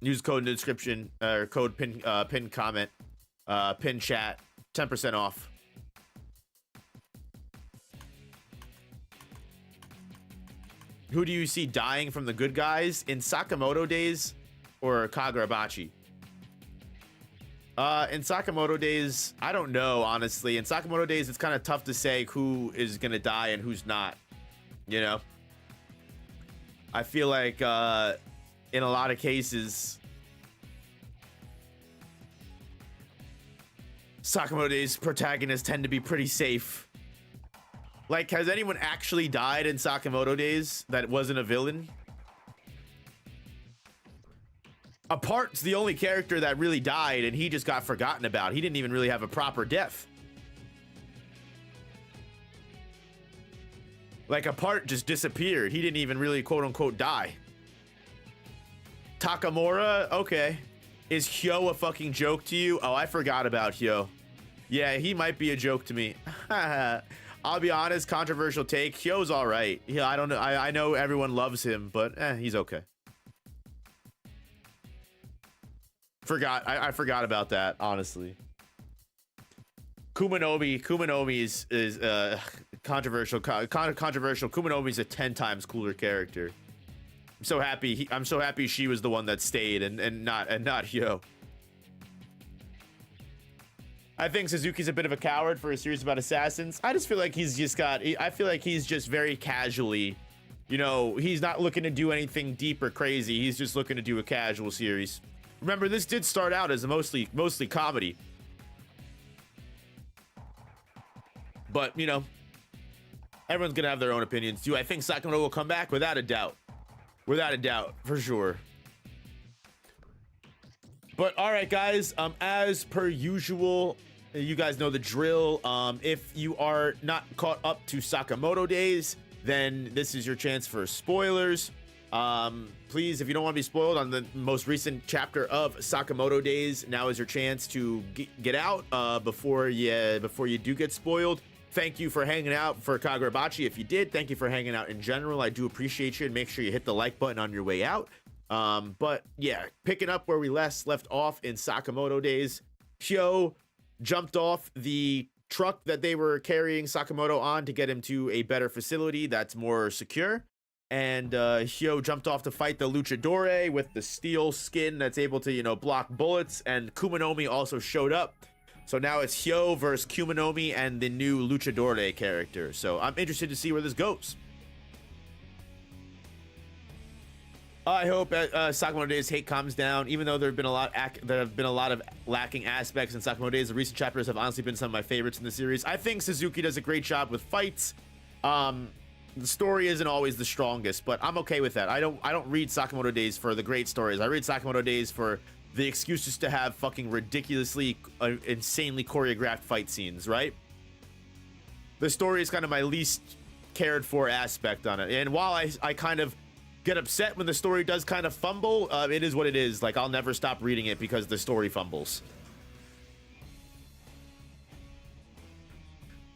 A: Use code in the description, or code pin comment, pin chat, 10% off. Who do you see dying from the good guys in Sakamoto Days or Kagurabachi? In Sakamoto Days, I don't know, honestly. In Sakamoto Days, it's kind of tough to say who is gonna die and who's not, you know? I feel like, in a lot of cases, Sakamoto Days protagonists tend to be pretty safe. Like, has anyone actually died in Sakamoto Days that wasn't a villain? Apart's the only character that really died, and he just got forgotten about. He didn't even really have a proper death. Like, Apart just disappeared. He didn't even really quote-unquote die. Takamura? Okay. Is Hyo a fucking joke to you? Oh, I forgot about Hyo. Yeah, he might be a joke to me. I'll be honest, controversial take. Hyo's all right. Yeah, I don't know. I know everyone loves him, but he's okay. I forgot about that, honestly. Kumanomi is controversial. Controversial. Kumanomi's a 10 times cooler character. I'm so happy she was the one that stayed and not Hyo. I think Suzuki's a bit of a coward for a series about assassins. I just feel like I feel like he's just very casually, you know, he's not looking to do anything deep or crazy. He's just looking to do a casual series. Remember, this did start out as a mostly comedy. But, you know, everyone's gonna have their own opinions. Do I think Sakamoto will come back? Without a doubt. Without a doubt, for sure. But all right, guys, as per usual, you guys know the drill. If you are not caught up to Sakamoto Days, then this is your chance for spoilers. Please, if you don't want to be spoiled on the most recent chapter of Sakamoto Days, now is your chance to get out before you do get spoiled. Thank you for hanging out for Kagurabachi. If you did, thank you for hanging out in general. I do appreciate you, and make sure you hit the like button on your way out. But yeah, picking up where we left off in Sakamoto Days, Hyo jumped off the truck that they were carrying Sakamoto on to get him to a better facility that's more secure. And Hyo jumped off to fight the luchadore with the steel skin that's able to, you know, block bullets. And Kumanomi also showed up. So now it's Hyo versus Kumanomi and the new luchadore character. So I'm interested to see where this goes. I hope Sakamoto Days hate calms down. Even though there have been a lot of lacking aspects in Sakamoto Days, the recent chapters have honestly been some of my favorites in the series. I think Suzuki does a great job with fights. The story isn't always the strongest, but I'm okay with that. I don't read Sakamoto Days for the great stories. I read Sakamoto Days for the excuses to have fucking ridiculously, insanely choreographed fight scenes, right? The story is kind of my least cared for aspect on it. And while I kind of get upset when the story does kind of fumble, it is what it is. Like, I'll never stop reading it because the story fumbles.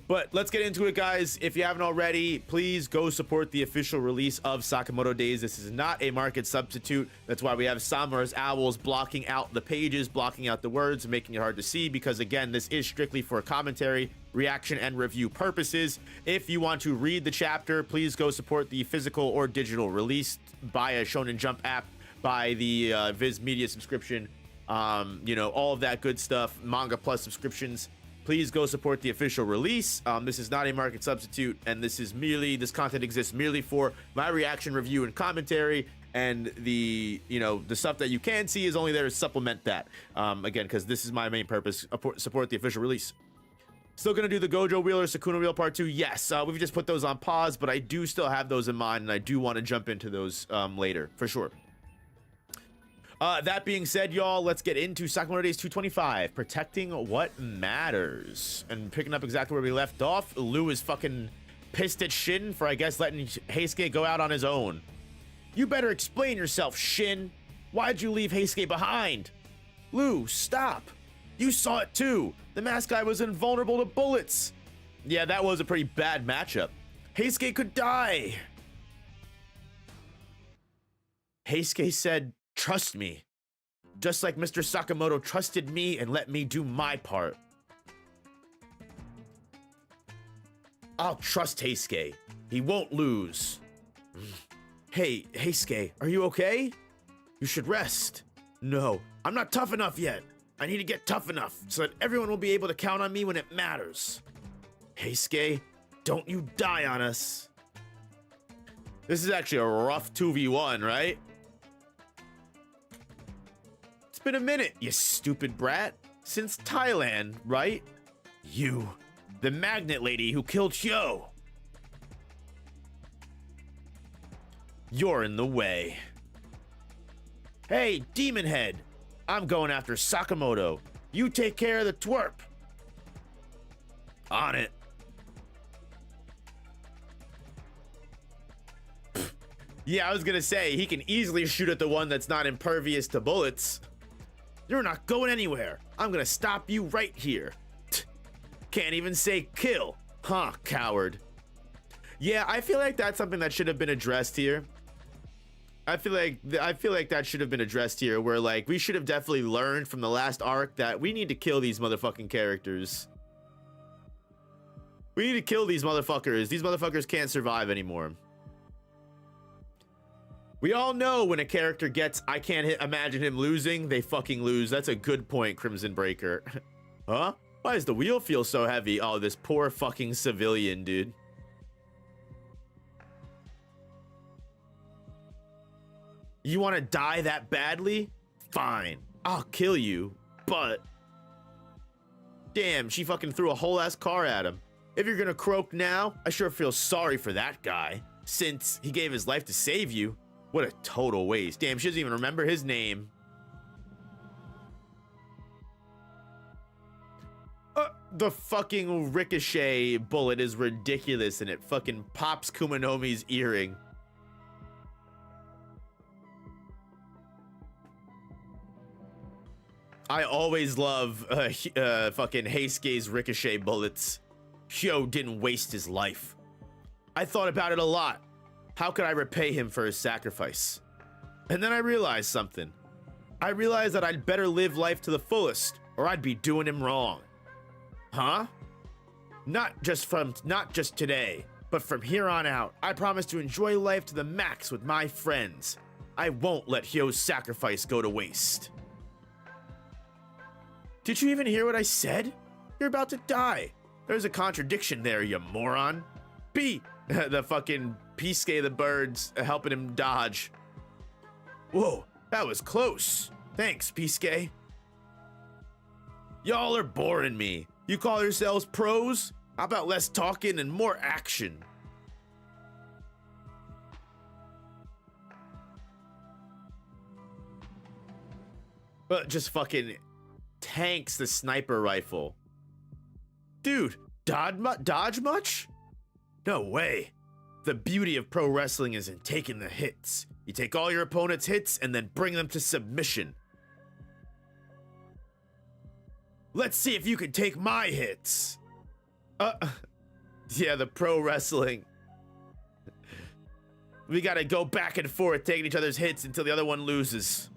A: But let's get into it, guys. If you haven't already, please go support the official release of Sakamoto Days. This is not a market substitute. That's why we have Samura's owls blocking out the pages, blocking out the words, making it hard to see, because again, this is strictly for commentary, reaction, and review purposes. If you want to read the chapter, please go support the physical or digital release, buy a Shonen Jump app, buy the Viz Media subscription, you know, all of that good stuff, Manga Plus subscriptions. Please go support the official release. This is not a market substitute, and this content exists merely for my reaction, review, and commentary. And the stuff that you can see is only there to supplement that. Again, because this is my main purpose: support the official release. Still gonna do the Gojo Wheel or Sukuna Wheel Part 2? Yes. We've just put those on pause, but I do still have those in mind, and I do want to jump into those later for sure. That being said, y'all, let's get into Sakamoto Days 225, protecting what matters. And picking up exactly where we left off, Lou is fucking pissed at Shin for, I guess, letting Heisuke go out on his own. You better explain yourself, Shin. Why'd you leave Heisuke behind? Lou, stop. You saw it too. The masked guy was invulnerable to bullets. Yeah, that was a pretty bad matchup. Heisuke could die. Heisuke said, trust me. Just like Mr. Sakamoto trusted me and let me do my part. I'll trust Heisuke. He won't lose. Hey, Heisuke, are you okay? You should rest. No, I'm not tough enough yet. I need to get tough enough so that everyone will be able to count on me when it matters. Heisuke, don't you die on us. This is actually a rough 2v1, right? It's been a minute, you stupid brat. Since Thailand, right? You, the magnet lady who killed Hyo. You're in the way. Hey, Demon Head. I'm going after Sakamoto. You take care of the twerp. On it. Yeah, I was gonna say, he can easily shoot at the one that's not impervious to bullets. You're not going anywhere. I'm gonna stop you right here. Can't even say kill. Huh, coward. Yeah, I feel like that's something that should have been addressed here. I feel like that should have been addressed here, where like we should have definitely learned from the last arc that we need to kill these motherfucking characters. We need to kill these motherfuckers. These motherfuckers can't survive anymore. We all know when a character gets, I can't imagine him losing, they fucking lose. That's a good point, Crimson Breaker. Huh? Why does the wheel feel so heavy? Oh, this poor fucking civilian, dude. You want to die that badly? Fine, I'll kill you, but... Damn, she fucking threw a whole ass car at him. If you're gonna croak now, I sure feel sorry for that guy, since he gave his life to save you. What a total waste. Damn, she doesn't even remember his name. The fucking ricochet bullet is ridiculous, and it fucking pops Kumanomi's earring. I always love fucking Heisuke's ricochet bullets. Hyo didn't waste his life. I thought about it a lot. How could I repay him for his sacrifice? And then I realized something. I realized that I'd better live life to the fullest, or I'd be doing him wrong. Huh? Not just today, but from here on out, I promise to enjoy life to the max with my friends. I won't let Hyo's sacrifice go to waste. Did you even hear what I said? You're about to die. There's a contradiction there, you moron. The fucking Pisuke the birds helping him dodge. Whoa, that was close. Thanks, Pisuke. Y'all are boring me. You call yourselves pros? How about less talking and more action? But just fucking tanks the sniper rifle. Dude, dodge much? No way. The beauty of pro wrestling is in taking the hits. You take all your opponent's hits and then bring them to submission. Let's see if you can take my hits. Yeah, the pro wrestling. We gotta go back and forth, taking each other's hits until the other one loses.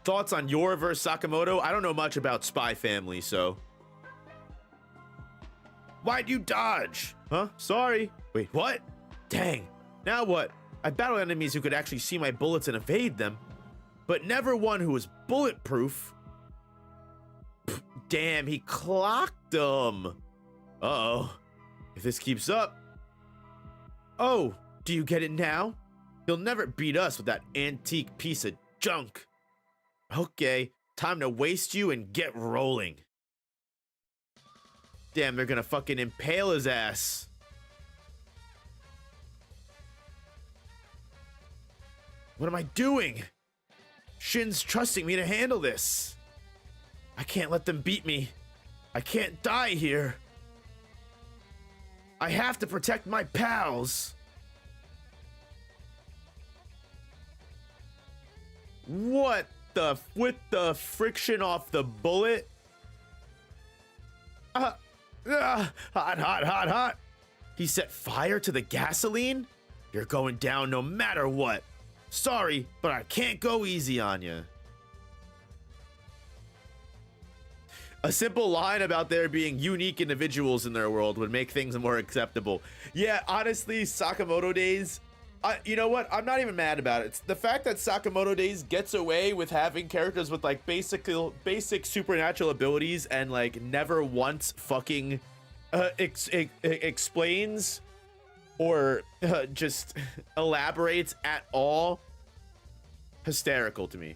A: Thoughts on Yor versus Sakamoto? I don't know much about Spy Family, so. Why'd you dodge? Huh? Sorry. Wait, what? Dang. Now what? I battle enemies who could actually see my bullets and evade them, but never one who was bulletproof. Pff, damn, he clocked them. Uh-oh. If this keeps up. Oh, do you get it now? You'll never beat us with that antique piece of junk. Okay, time to waste you and get rolling. Damn, they're gonna fucking impale his ass. What am I doing? Shin's trusting me to handle this. I can't let them beat me. I can't die here. I have to protect my pals. What the, with the friction off the bullet? Hot, hot, hot, hot. He set fire to the gasoline? You're going down no matter what. Sorry, but I can't go easy on you. A simple line about there being unique individuals in their world would make things more acceptable. Yeah, honestly, Sakamoto Days, you know what? I'm not even mad about it. It's the fact that Sakamoto Days gets away with having characters with like basic supernatural abilities and like never once fucking explains or just elaborates at all. Hysterical to me.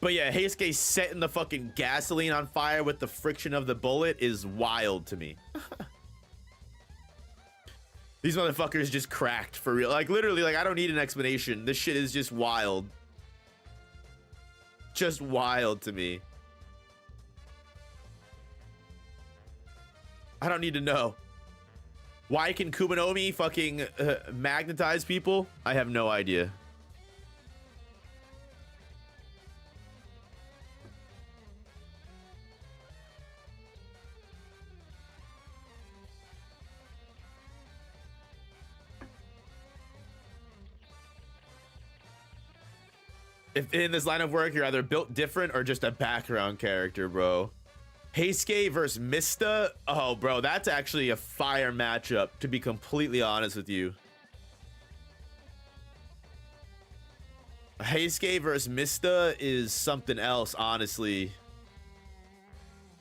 A: But yeah, Heisuke setting the fucking gasoline on fire with the friction of the bullet is wild to me. These motherfuckers just cracked for real. Like literally, like I don't need an explanation. This shit is just wild. Just wild to me. I don't need to know. Why can Kumanomi fucking magnetize people? I have no idea. If in this line of work, you're either built different or just a background character, bro. Heisuke versus Mista. Oh, bro, that's actually a fire matchup, to be completely honest with you. Heisuke versus Mista is something else, honestly.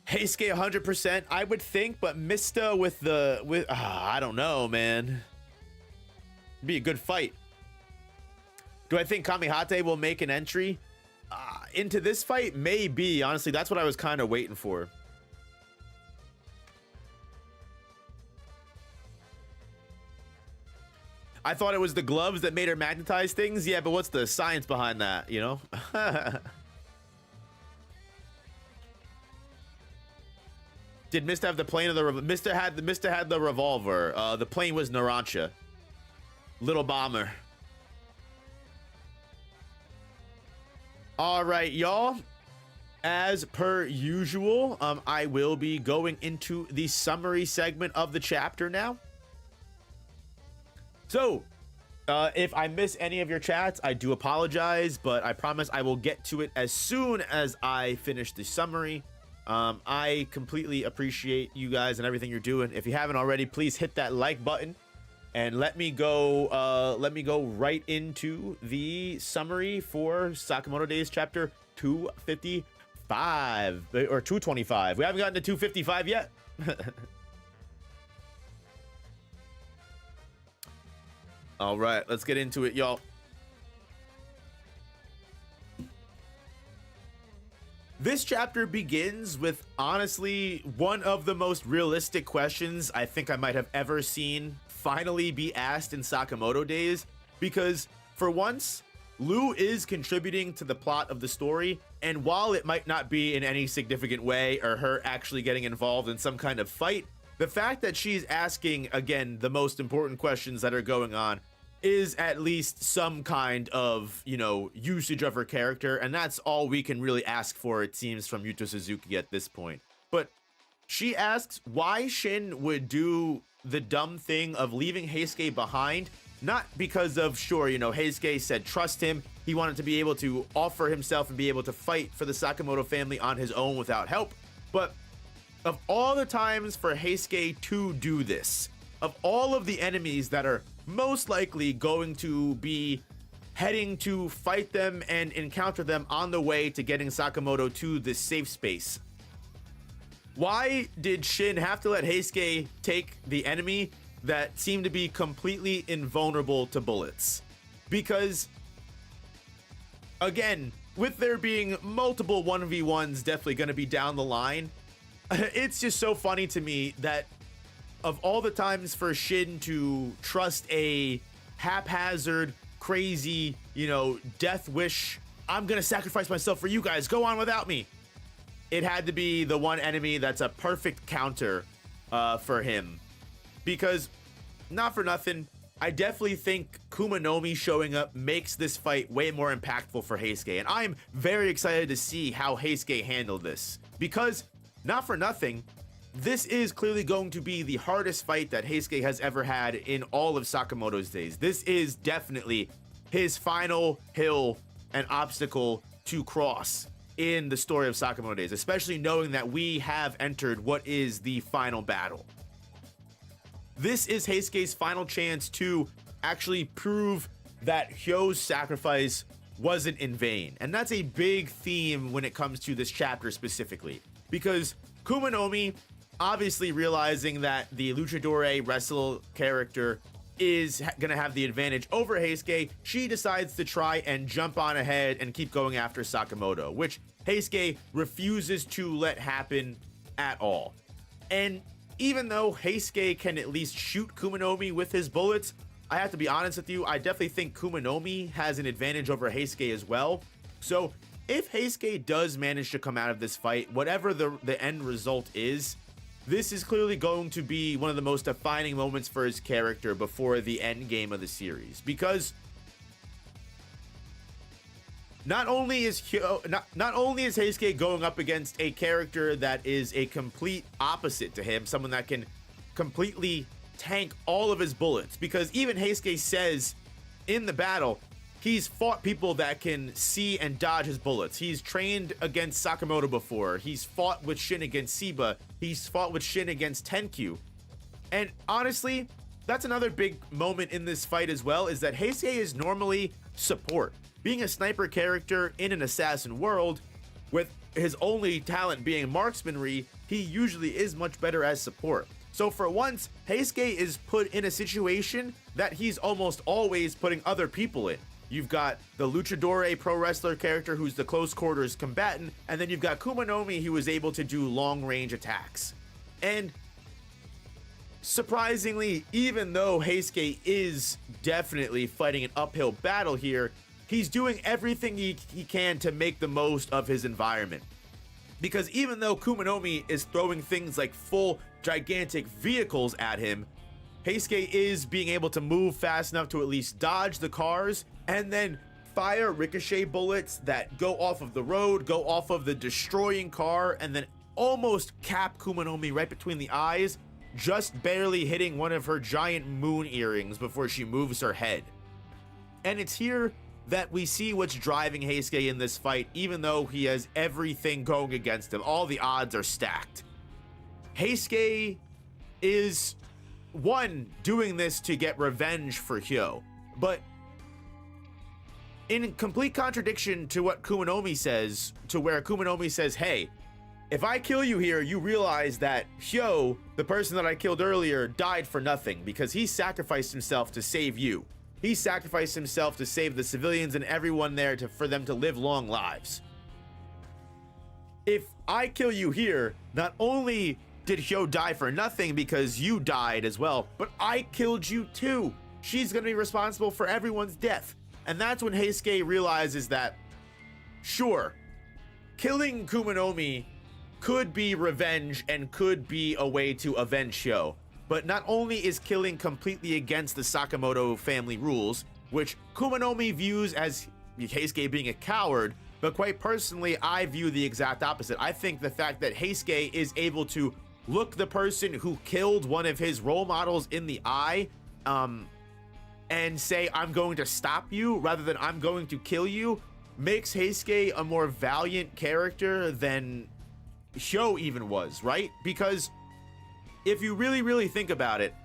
A: Heisuke 100%, I would think, but Mista with I don't know, man. It'd be a good fight. Do I think Kamihate will make an entry into this fight? Maybe. Honestly, that's what I was kind of waiting for. I thought it was the gloves that made her magnetize things. Yeah, but what's the science behind that, you know? Did Mista have the plane of the Mista had the revolver. The plane was Narancia. Little bomber. All right, y'all. As per usual, I will be going into the summary segment of the chapter now. So, if I miss any of your chats, I do apologize, but I promise I will get to it as soon as I finish the summary. I completely appreciate you guys and everything you're doing. If you haven't already, please hit that like button. And let me go right into the summary for Sakamoto Days chapter 255 or 225. We haven't gotten to 255 yet. All right, let's get into it, y'all. This chapter begins with, honestly, one of the most realistic questions I think I might have ever seen finally be asked in Sakamoto Days, because for once, Lou is contributing to the plot of the story, and while it might not be in any significant way or her actually getting involved in some kind of fight, the fact that she's asking, again, the most important questions that are going on is at least some kind of, you know, usage of her character, and that's all we can really ask for, it seems, from Yuto Suzuki at this point. But she asks why Shin would do the dumb thing of leaving Heisuke behind, not because of, sure, you know, Heisuke said trust him, he wanted to be able to offer himself and be able to fight for the Sakamoto family on his own without help, but of all the times for Heisuke to do this, of all of the enemies that are most likely going to be heading to fight them and encounter them on the way to getting Sakamoto to this safe space, why did Shin have to let Heisuke take the enemy that seemed to be completely invulnerable to bullets? Because, again, with there being multiple 1v1s definitely going to be down the line, it's just so funny to me that of all the times for Shin to trust a haphazard, crazy, you know, death wish, I'm gonna sacrifice myself for you guys, go on without me, it had to be the one enemy that's a perfect counter for him. Because, not for nothing, I definitely think Kumanomi showing up makes this fight way more impactful for Heisuke, and I'm very excited to see how Heisuke handled this. Because, not for nothing, this is clearly going to be the hardest fight that Heisuke has ever had in all of Sakamoto's days. This is definitely his final hill and obstacle to cross in the story of Sakamoto Days, especially knowing that we have entered what is the final battle. This is Heisuke's final chance to actually prove that Hyo's sacrifice wasn't in vain. And that's a big theme when it comes to this chapter specifically, because Kumanomi, obviously realizing that the Luchadore wrestle character is gonna have the advantage over Heisuke, she decides to try and jump on ahead and keep going after Sakamoto, which Heisuke refuses to let happen at all. And even though Heisuke can at least shoot Kumanomi with his bullets, I have to be honest with you, I definitely think Kumanomi has an advantage over Heisuke as well. So if Heisuke does manage to come out of this fight, whatever the end result is, this is clearly going to be one of the most defining moments for his character before the end game of the series. Because not only is Heisuke going up against a character that is a complete opposite to him, someone that can completely tank all of his bullets, because even Heisuke says in the battle, he's fought people that can see and dodge his bullets. He's trained against Sakamoto before. He's fought with Shin against Seba. He's fought with Shin against Tenkyu. And honestly, that's another big moment in this fight as well, is that Heisuke is normally support. Being a sniper character in an assassin world, with his only talent being marksmanry, he usually is much better as support. So for once, Heisuke is put in a situation that he's almost always putting other people in. You've got the Luchadore pro wrestler character who's the close quarters combatant, and then you've got Kumanomi who is able to do long range attacks. And surprisingly, even though Heisuke is definitely fighting an uphill battle here, he's doing everything he can to make the most of his environment. Because even though Kumanomi is throwing things like full gigantic vehicles at him, Heisuke is being able to move fast enough to at least dodge the cars and then fire ricochet bullets that go off of the road, go off of the destroying car, and then almost cap Kumanomi right between the eyes, just barely hitting one of her giant moon earrings before she moves her head. And it's here that we see what's driving Heisuke in this fight, even though he has everything going against him. All the odds are stacked. Heisuke is, one, doing this to get revenge for Hyo, but in complete contradiction to what Kumanomi says, to where Kumanomi says, hey, if I kill you here, you realize that Hyo, the person that I killed earlier, died for nothing because he sacrificed himself to save you. He sacrificed himself to save the civilians and everyone there for them to live long lives. If I kill you here, not only did Hyo die for nothing because you died as well, but I killed you too. She's gonna be responsible for everyone's death. And that's when Heisuke realizes that, sure, killing Kumanomi could be revenge and could be a way to avenge Hyo, but not only is killing completely against the Sakamoto family rules, which Kumanomi views as Heisuke being a coward, but quite personally, I view the exact opposite. I think the fact that Heisuke is able to look the person who killed one of his role models in the eye, and say, I'm going to stop you rather than I'm going to kill you, makes Heisuke a more valiant character than Hyo even was, right? Because if you really think about it,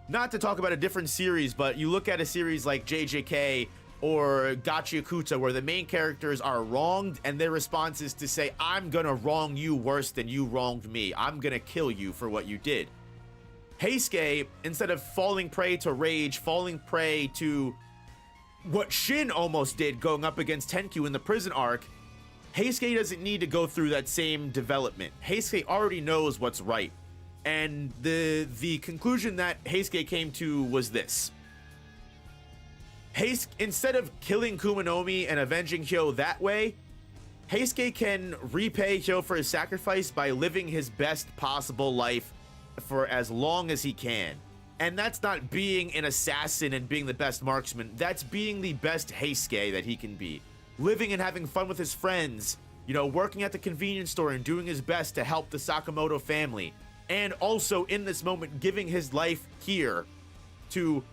A: not to talk about a different series, but you look at a series like JJK or Gachiakuta where the main characters are wronged and their response is to say, I'm gonna wrong you worse than you wronged me. I'm gonna kill you for what you did. Heisuke, instead of falling prey to rage, falling prey to what Shin almost did going up against Tenkyu in the prison arc, Heisuke doesn't need to go through that same development. Heisuke already knows what's right. And the conclusion that Heisuke came to was this. Instead of killing Kumanomi and avenging Hyo that way, Heisuke can repay Hyo for his sacrifice by living his best possible life for as long as he can. And that's not being an assassin and being the best marksman. That's being the best Heisuke that he can be. Living and having fun with his friends, you know, working at the convenience store and doing his best to help the Sakamoto family. And also in this moment, giving his life here to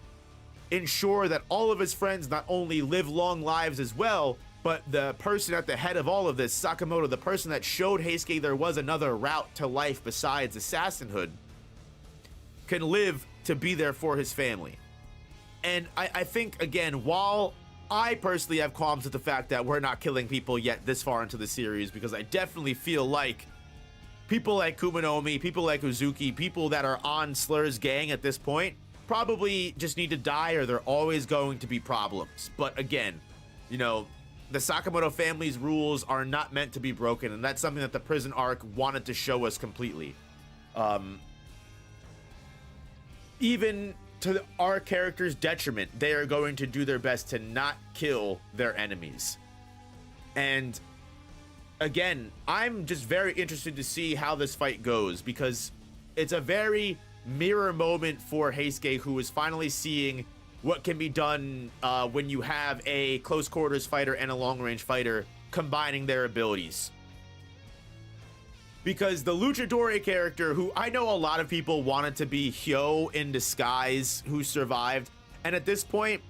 A: ensure that all of his friends not only live long lives as well, but the person at the head of all of this, Sakamoto, the person that showed Heisuke there was another route to life besides assassinhood, can live to be there for his family. And I think, again, while I personally have qualms with the fact that we're not killing people yet this far into the series, because I definitely feel like people like Kumanomi, people like Uzuki, people that are on Slur's gang at this point probably just need to die or they're always going to be problems. But again, you know, the Sakamoto family's rules are not meant to be broken, and that's something that the prison arc wanted to show us completely. Even to our characters' detriment, they are going to do their best to not kill their enemies. And again, I'm just very interested to see how this fight goes, because it's a very mirror moment for Heisuke, who is finally seeing what can be done when you have a close quarters fighter and a long range fighter combining their abilities. Because the Luchadore character, who I know a lot of people wanted to be Hyo in disguise, who survived, and at this point,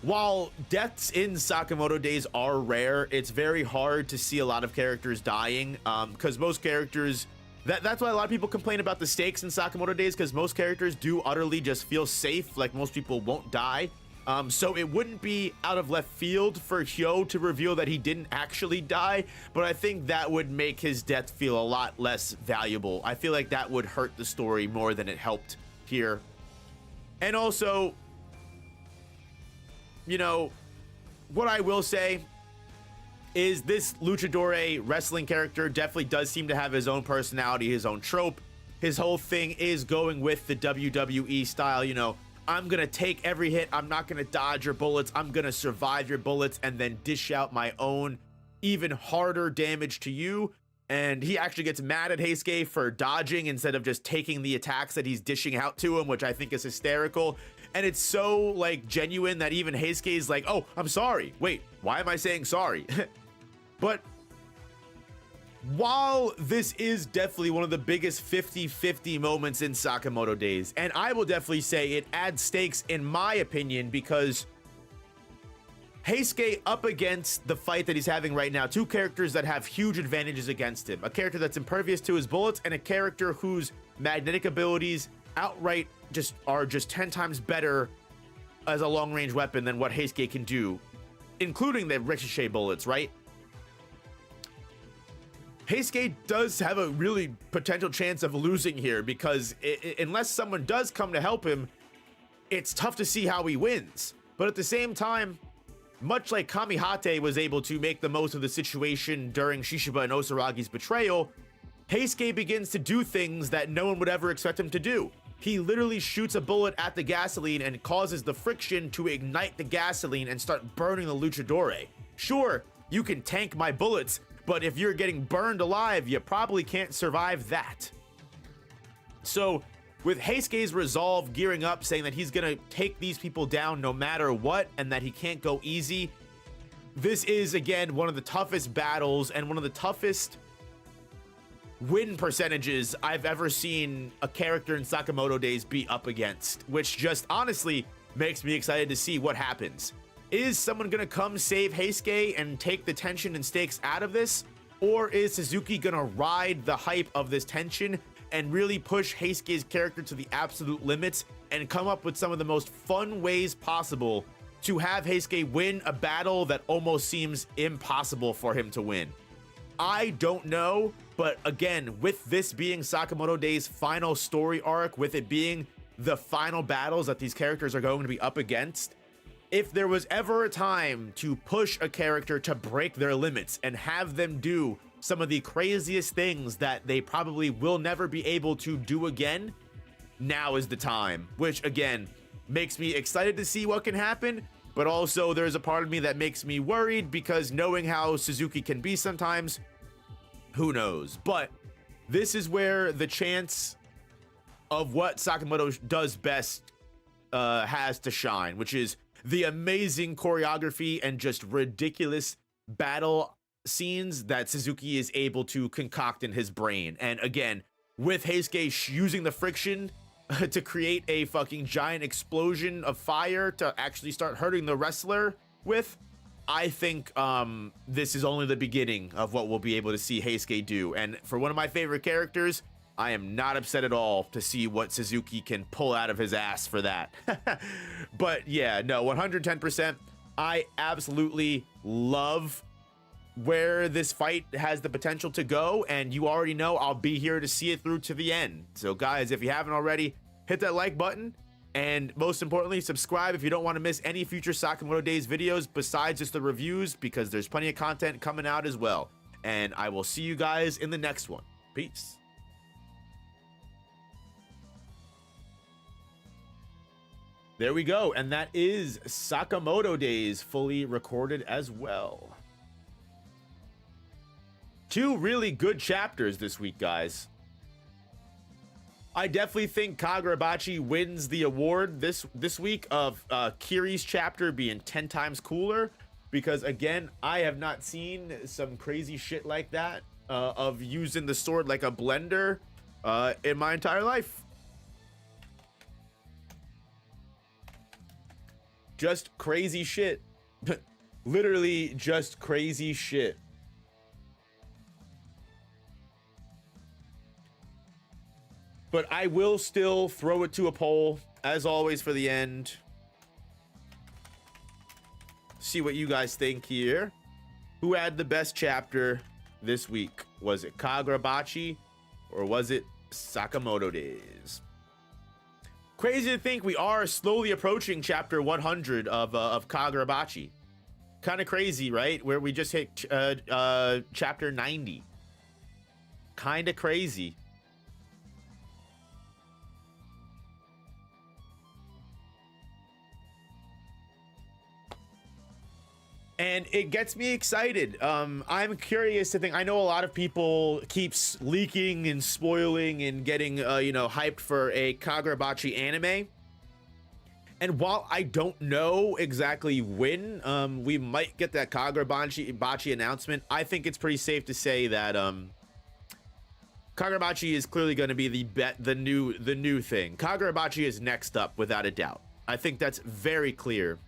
A: while deaths in Sakamoto Days are rare, it's very hard to see a lot of characters dying, because most characters, that's why a lot of people complain about the stakes in Sakamoto Days, because most characters do utterly just feel safe, like most people won't die. So it wouldn't be out of left field for Hyo to reveal that he didn't actually die, but I think that would make his death feel a lot less valuable. I feel like that would hurt the story more than it helped here. And also, you know, what I will say is this Luchadore wrestling character definitely does seem to have his own personality, his own trope. His whole thing is going with the WWE style, you know, I'm gonna take every hit, I'm not gonna dodge your bullets, I'm gonna survive your bullets and then dish out my own even harder damage to you. And he actually gets mad at Heisuke for dodging instead of just taking the attacks that he's dishing out to him, which I think is hysterical. And it's so like genuine that even Heisuke is like, oh, I'm sorry. Wait, why am I saying sorry? But while this is definitely one of the biggest 50-50 moments in Sakamoto Days, and I will definitely say it adds stakes in my opinion, because Heisuke up against the fight that he's having right now, two characters that have huge advantages against him, a character that's impervious to his bullets and a character whose magnetic abilities outright are 10 times better as a long range weapon than what Heisuke can do, including the ricochet bullets, right? Heisuke does have a really potential chance of losing here, because unless someone does come to help him, it's tough to see how he wins. But at the same time, much like Kamihate was able to make the most of the situation during Shishiba and Osaragi's betrayal, Heisuke begins to do things that no one would ever expect him to do. He literally shoots a bullet at the gasoline and causes the friction to ignite the gasoline and start burning the Luchadore. Sure, you can tank my bullets, but if you're getting burned alive, you probably can't survive that. So with Heisuke's resolve gearing up, saying that he's gonna take these people down no matter what and that he can't go easy. This is, again, one of the toughest battles and one of the toughest win percentages I've ever seen a character in Sakamoto Days be up against, which just honestly makes me excited to see what happens. Is someone gonna come save Heisuke and take the tension and stakes out of this? Or is Suzuki gonna ride the hype of this tension and really push Heisuke's character to the absolute limits and come up with some of the most fun ways possible to have Heisuke win a battle that almost seems impossible for him to win? I don't know, but again, with this being Sakamoto Days' final story arc, with it being the final battles that these characters are going to be up against, if there was ever a time to push a character to break their limits and have them do some of the craziest things that they probably will never be able to do again, now is the time. Which again makes me excited to see what can happen, but also there's a part of me that makes me worried because knowing how Suzuki can be sometimes, who knows. But this is where the chance of what Sakamoto does best has to shine, which is the amazing choreography and just ridiculous battle scenes that Suzuki is able to concoct in his brain. And again, with Heisuke using the friction to create a fucking giant explosion of fire to actually start hurting the wrestler with, I think this is only the beginning of what we'll be able to see Heisuke do. And for one of my favorite characters, I am not upset at all to see what Suzuki can pull out of his ass for that. But yeah, no, 110%. I absolutely love where this fight has the potential to go, and you already know I'll be here to see it through to the end. So guys, if you haven't already, hit that like button, and most importantly, subscribe if you don't want to miss any future Sakamoto Days videos besides just the reviews, because there's plenty of content coming out as well. And I will see you guys in the next one. Peace. There we go, and that is Sakamoto Days fully recorded as well. Two really good chapters this week, guys. I definitely think Kagurabachi wins the award this week of Kiri's chapter being 10 times cooler, because again, I have not seen some crazy shit like that of using the sword like a blender in my entire life. Just crazy shit. Literally just crazy shit. But I will still throw it to a poll, as always, for the end. See what you guys think here. Who had the best chapter this week? Was it Kagurabachi or was it Sakamoto Days? Crazy to think we are slowly approaching chapter 100 of Kagurabachi. Kind of crazy, right? Where we just hit chapter 90. Kind of crazy. And it gets me excited. I'm curious to think. I know a lot of people keeps leaking and spoiling and getting, hyped for a Kagurabachi anime. And while I don't know exactly when we might get that Kagurabachi announcement, I think it's pretty safe to say that Kagurabachi is clearly going to be the new thing. Kagurabachi is next up without a doubt. I think that's very clear.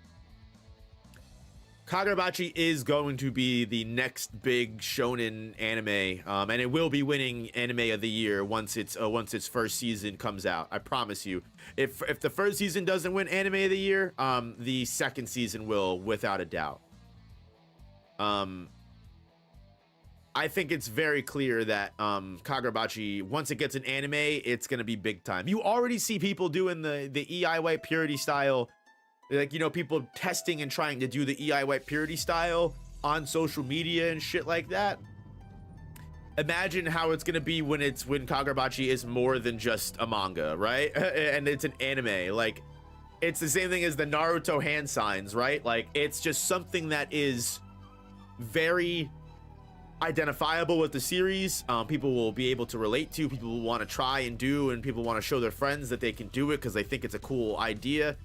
A: Kagurabachi is going to be the next big shonen anime, and it will be winning Anime of the Year once its first season comes out. I promise you. If the first season doesn't win Anime of the Year, the second season will, without a doubt. I think it's very clear that Kagurabachi, once it gets an anime, it's gonna be big time. You already see people doing the EI White Purity style. Like, people testing and trying to do the EI White Purity style on social media and shit like that. Imagine how it's gonna be when Kagurabachi is more than just a manga, right? And it's an anime. Like, it's the same thing as the Naruto hand signs, right? Like, it's just something that is very identifiable with the series. People will be able to relate to, people will want to try and do, and people want to show their friends that they can do it because they think it's a cool idea.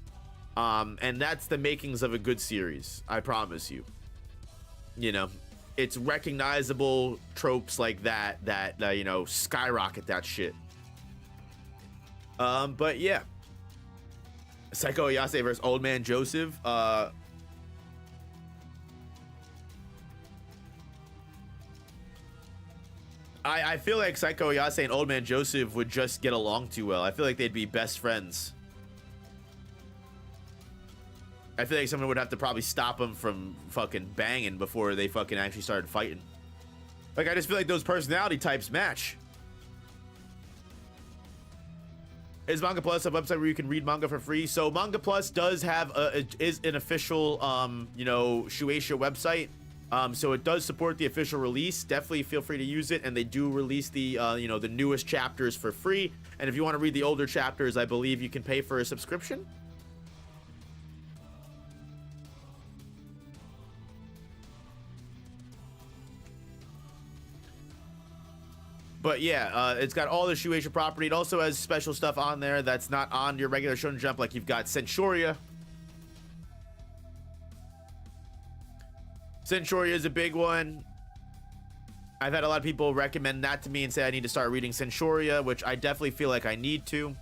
A: And that's the makings of a good series, I promise you. You know, it's recognizable tropes like that you know, skyrocket that shit. But yeah, Psycho Ayase versus Old Man Joseph. I feel like Psycho Ayase and Old Man Joseph would just get along too well. I feel like they'd be best friends. I feel like someone would have to probably stop them from fucking banging before they fucking actually started fighting. Like, I just feel like those personality types match. Is Manga Plus a website where you can read manga for free? So Manga Plus does have is an official you know, Shueisha website. So it does support the official release. Definitely feel free to use it, and they do release the you know, the newest chapters for free. And if you want to read the older chapters, I believe you can pay for a subscription. But yeah, it's got all the Shueisha property. It also has special stuff on there that's not on your regular Shonen Jump. Like, you've got Sensoria. Sensoria is a big one. I've had a lot of people recommend that to me and say I need to start reading Sensoria, which I definitely feel like I need to.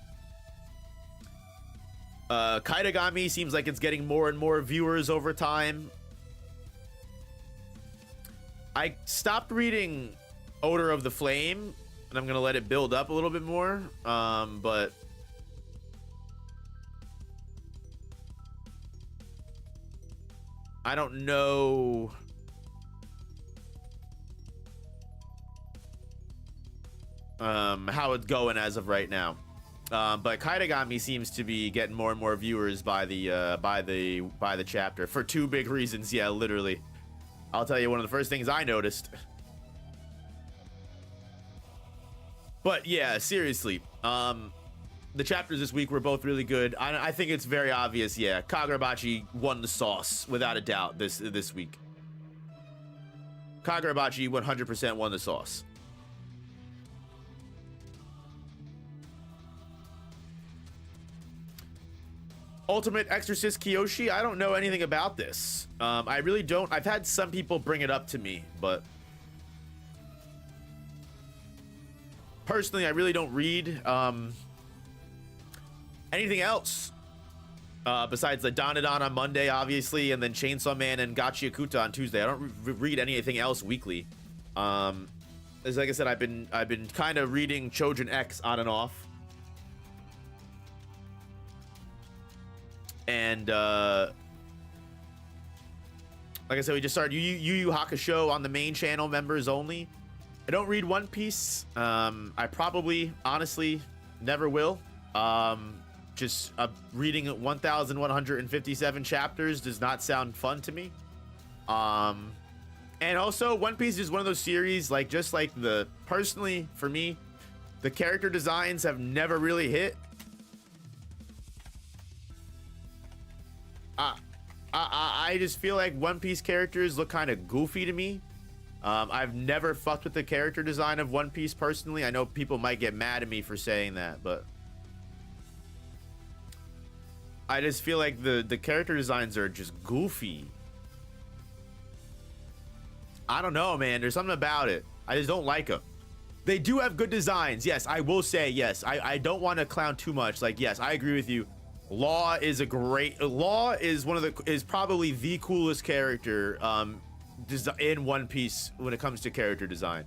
A: Kaitagami seems like it's getting more and more viewers over time. I stopped reading Odor of the Flame, and I'm gonna let it build up a little bit more, but I don't know how it's going as of right now. But Kaitagami seems to be getting more and more viewers by the chapter for two big reasons. Yeah, literally. I'll tell you one of the first things I noticed. But yeah, seriously, the chapters this week were both really good. I think it's very obvious. Yeah, Kagurabachi won the sauce without a doubt this week. Kagurabachi 100% won the sauce. Ultimate Exorcist Kiyoshi. I don't know anything about this. I really don't. I've had some people bring it up to me, but personally, I really don't read anything else besides the Dandadan on Monday, obviously, and then Chainsaw Man and Gachiakuta on Tuesday. I don't read anything else weekly. As like I said, I've been kind of reading Chojin X on and off, and like I said, we just started Yu Yu Hakusho on the main channel, members only. I don't read One Piece. I probably, honestly, never will. Just reading 1,157 chapters does not sound fun to me. And also, One Piece is one of those series, like, just like personally, for me, the character designs have never really hit. I just feel like One Piece characters look kind of goofy to me. I've never fucked with the character design of One Piece personally. I know people might get mad at me for saying that, but I just feel like the character designs are just goofy. I don't know, man. There's something about it. I just don't like them. They do have good designs. Yes, I will say yes. I don't want to clown too much. Like, yes, I agree with you. Law is probably the coolest character in One Piece when it comes to character design.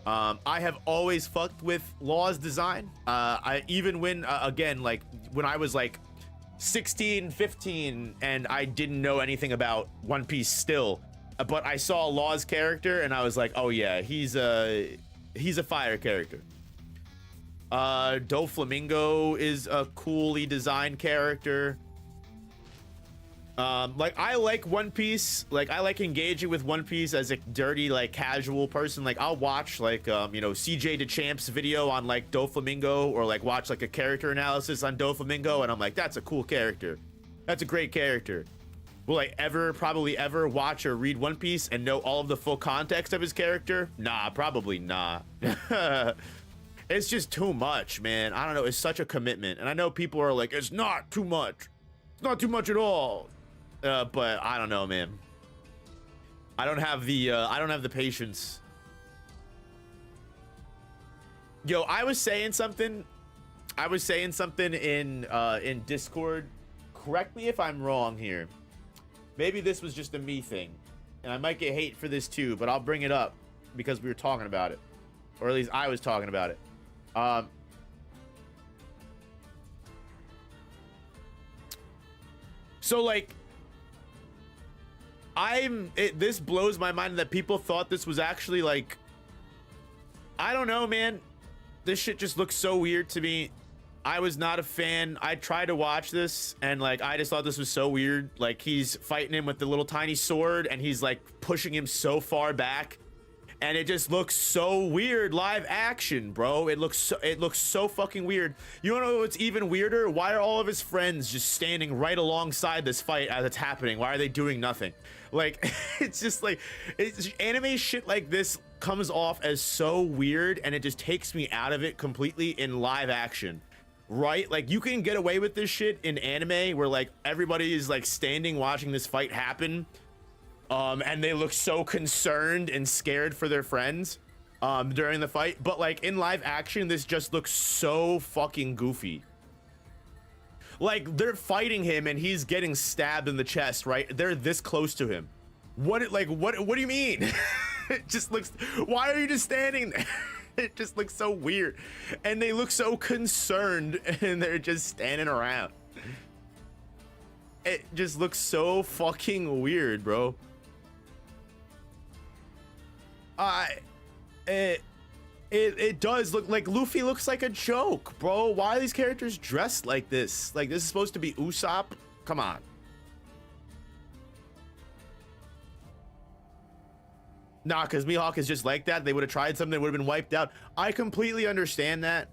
A: I have always fucked with Law's design. I even when again, like when I was like 16, 15 and I didn't know anything about One Piece still, but I saw Law's character and I was like, oh yeah, he's a fire character. Doflamingo is a coolly designed character. Like, I like One Piece. Like, I like engaging with One Piece as a dirty, like, casual person. Like, I'll watch, like, you know, CJ DeChamp's video on, like, Doflamingo, or, like, watch, like, a character analysis on Doflamingo, and I'm like, that's a cool character. That's a great character. Will I ever, probably ever watch or read One Piece and know all of the full context of his character? Nah, probably not. It's just too much, man. I don't know. It's such a commitment. And I know people are like, it's not too much. It's not too much at all. But I don't know, man. I don't have the patience. Yo, I was saying something in Discord. Correct me if I'm wrong here. Maybe this was just a me thing, and I might get hate for this too, but I'll bring it up because we were talking about it, or at least I was talking about it. So like, this blows my mind that people thought this was actually like, I don't know, man. This shit just looks so weird to me. I was not a fan. I tried to watch this and like I just thought this was so weird. Like he's fighting him with the little tiny sword and he's like pushing him so far back, and it just looks so weird live action, bro. It looks so fucking weird. You wanna know what's even weirder? Why are all of his friends just standing right alongside this fight as it's happening? Why are they doing nothing? Like it's just like, anime shit like this comes off as so weird, and it just takes me out of it completely in live action. Right? Like you can get away with this shit in anime where like everybody is like standing watching this fight happen, and they look so concerned and scared for their friends during the fight, but like in live action this just looks so fucking goofy. Like they're fighting him and he's getting stabbed in the chest, right? They're this close to him. What do you mean? It just looks, why are you just standing there? It just looks so weird, and they look so concerned, and they're just standing around. It just looks so fucking weird, bro. It does look like Luffy looks like a joke, bro. Why are these characters dressed like this? Like this is supposed to be Usopp? Come on. Nah, because Mihawk is just like that. They would have tried something that would have been wiped out. I completely understand that.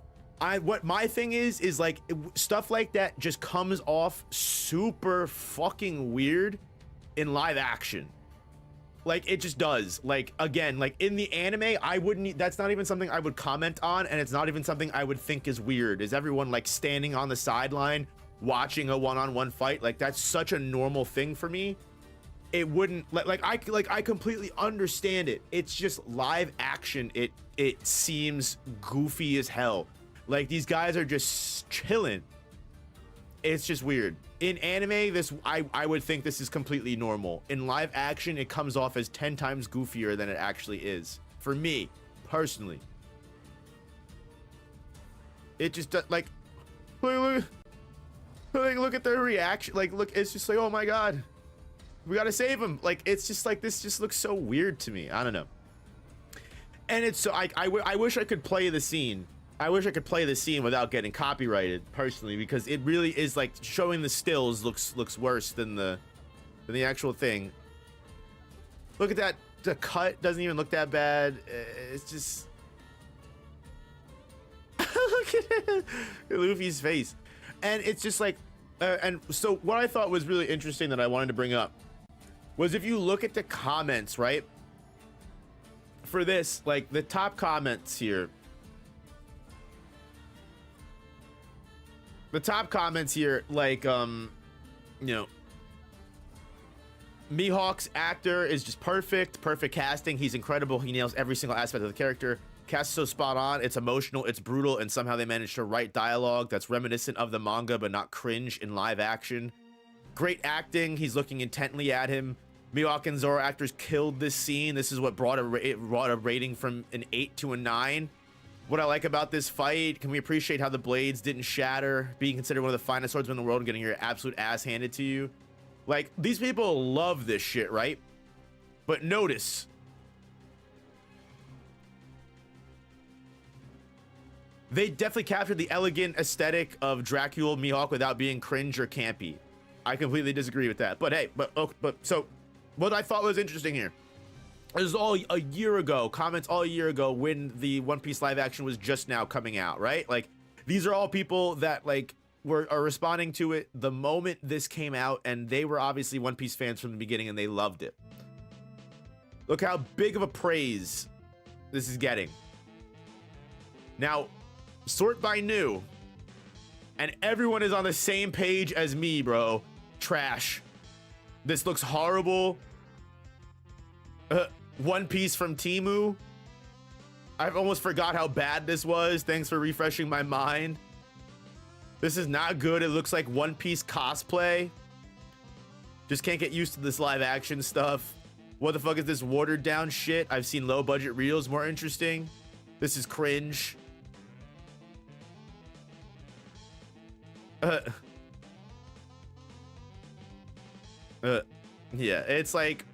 A: What my thing is like stuff like that just comes off super fucking weird in live action. Like it just does. Like again, like in the anime, I wouldn't, that's not even something I would comment on, and it's not even something I would think is weird. Is everyone like standing on the sideline watching a one-on-one fight? Like that's such a normal thing for me. It wouldn't I completely understand it. It's just live action. It seems goofy as hell. Like these guys are just chilling. It's just weird. In anime, this I would think this is completely normal. In live action, it comes off as 10 times goofier than it actually is. For me, personally. It just like look at their reaction. Like look, it's just like, oh my god. We gotta save him. Like it's just like, this just looks so weird to me. I don't know. And it's so I wish I could play the scene. I wish I could play the scene without getting copyrighted personally, because it really is like showing the stills looks worse than the actual thing. Look at that. The cut doesn't even look that bad. It's just look at Luffy's face, and it's just like and so what I thought was really interesting that I wanted to bring up was if you look at the comments, right, for this, like the top comments here, like you know, Mihawk's actor is just perfect casting. He's incredible. He nails every single aspect of the character. Cast is so spot on. It's emotional, it's brutal, and somehow they managed to write dialogue that's reminiscent of the manga but not cringe in live action. Great acting. He's looking intently at him. Mihawk and Zoro actors killed this scene. This is what brought a rating from an 8 to a 9. What I like about this fight, can we appreciate how the blades didn't shatter, being considered one of the finest swordsmen in the world and getting your absolute ass handed to you. Like, these people love this shit, right? But notice, they definitely captured the elegant aesthetic of Dracula Mihawk without being cringe or campy. I completely disagree with that. But hey, so what I thought was interesting here, this was all a year ago, comments all a year ago when the One Piece live action was just now coming out, right? Like, these are all people that like are responding to it the moment this came out, and they were obviously One Piece fans from the beginning and they loved it. Look how big of a praise this is getting. Now, sort by new, and everyone is on the same page as me, bro. Trash. This looks horrible. One Piece from Temu. I've almost forgot how bad this was. Thanks for refreshing my mind. This is not good. It looks like One Piece cosplay. Just can't get used to this live action stuff. What the fuck is this watered down shit? I've seen low budget reels more interesting. This is cringe. Yeah, it's like,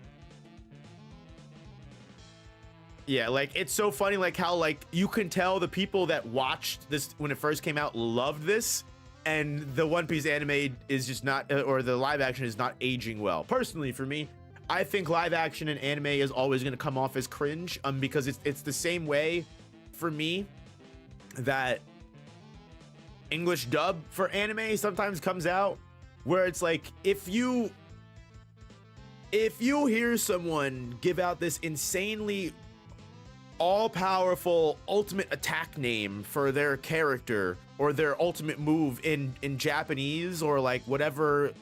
A: yeah, like it's so funny, like how like you can tell the people that watched this when it first came out loved this, and the One Piece anime is just not, or the live action is not aging well. Personally, for me, I think live action and anime is always going to come off as cringe, because it's the same way for me that English dub for anime sometimes comes out, where it's like if you hear someone give out this insanely all-powerful ultimate attack name for their character or their ultimate move in Japanese or like whatever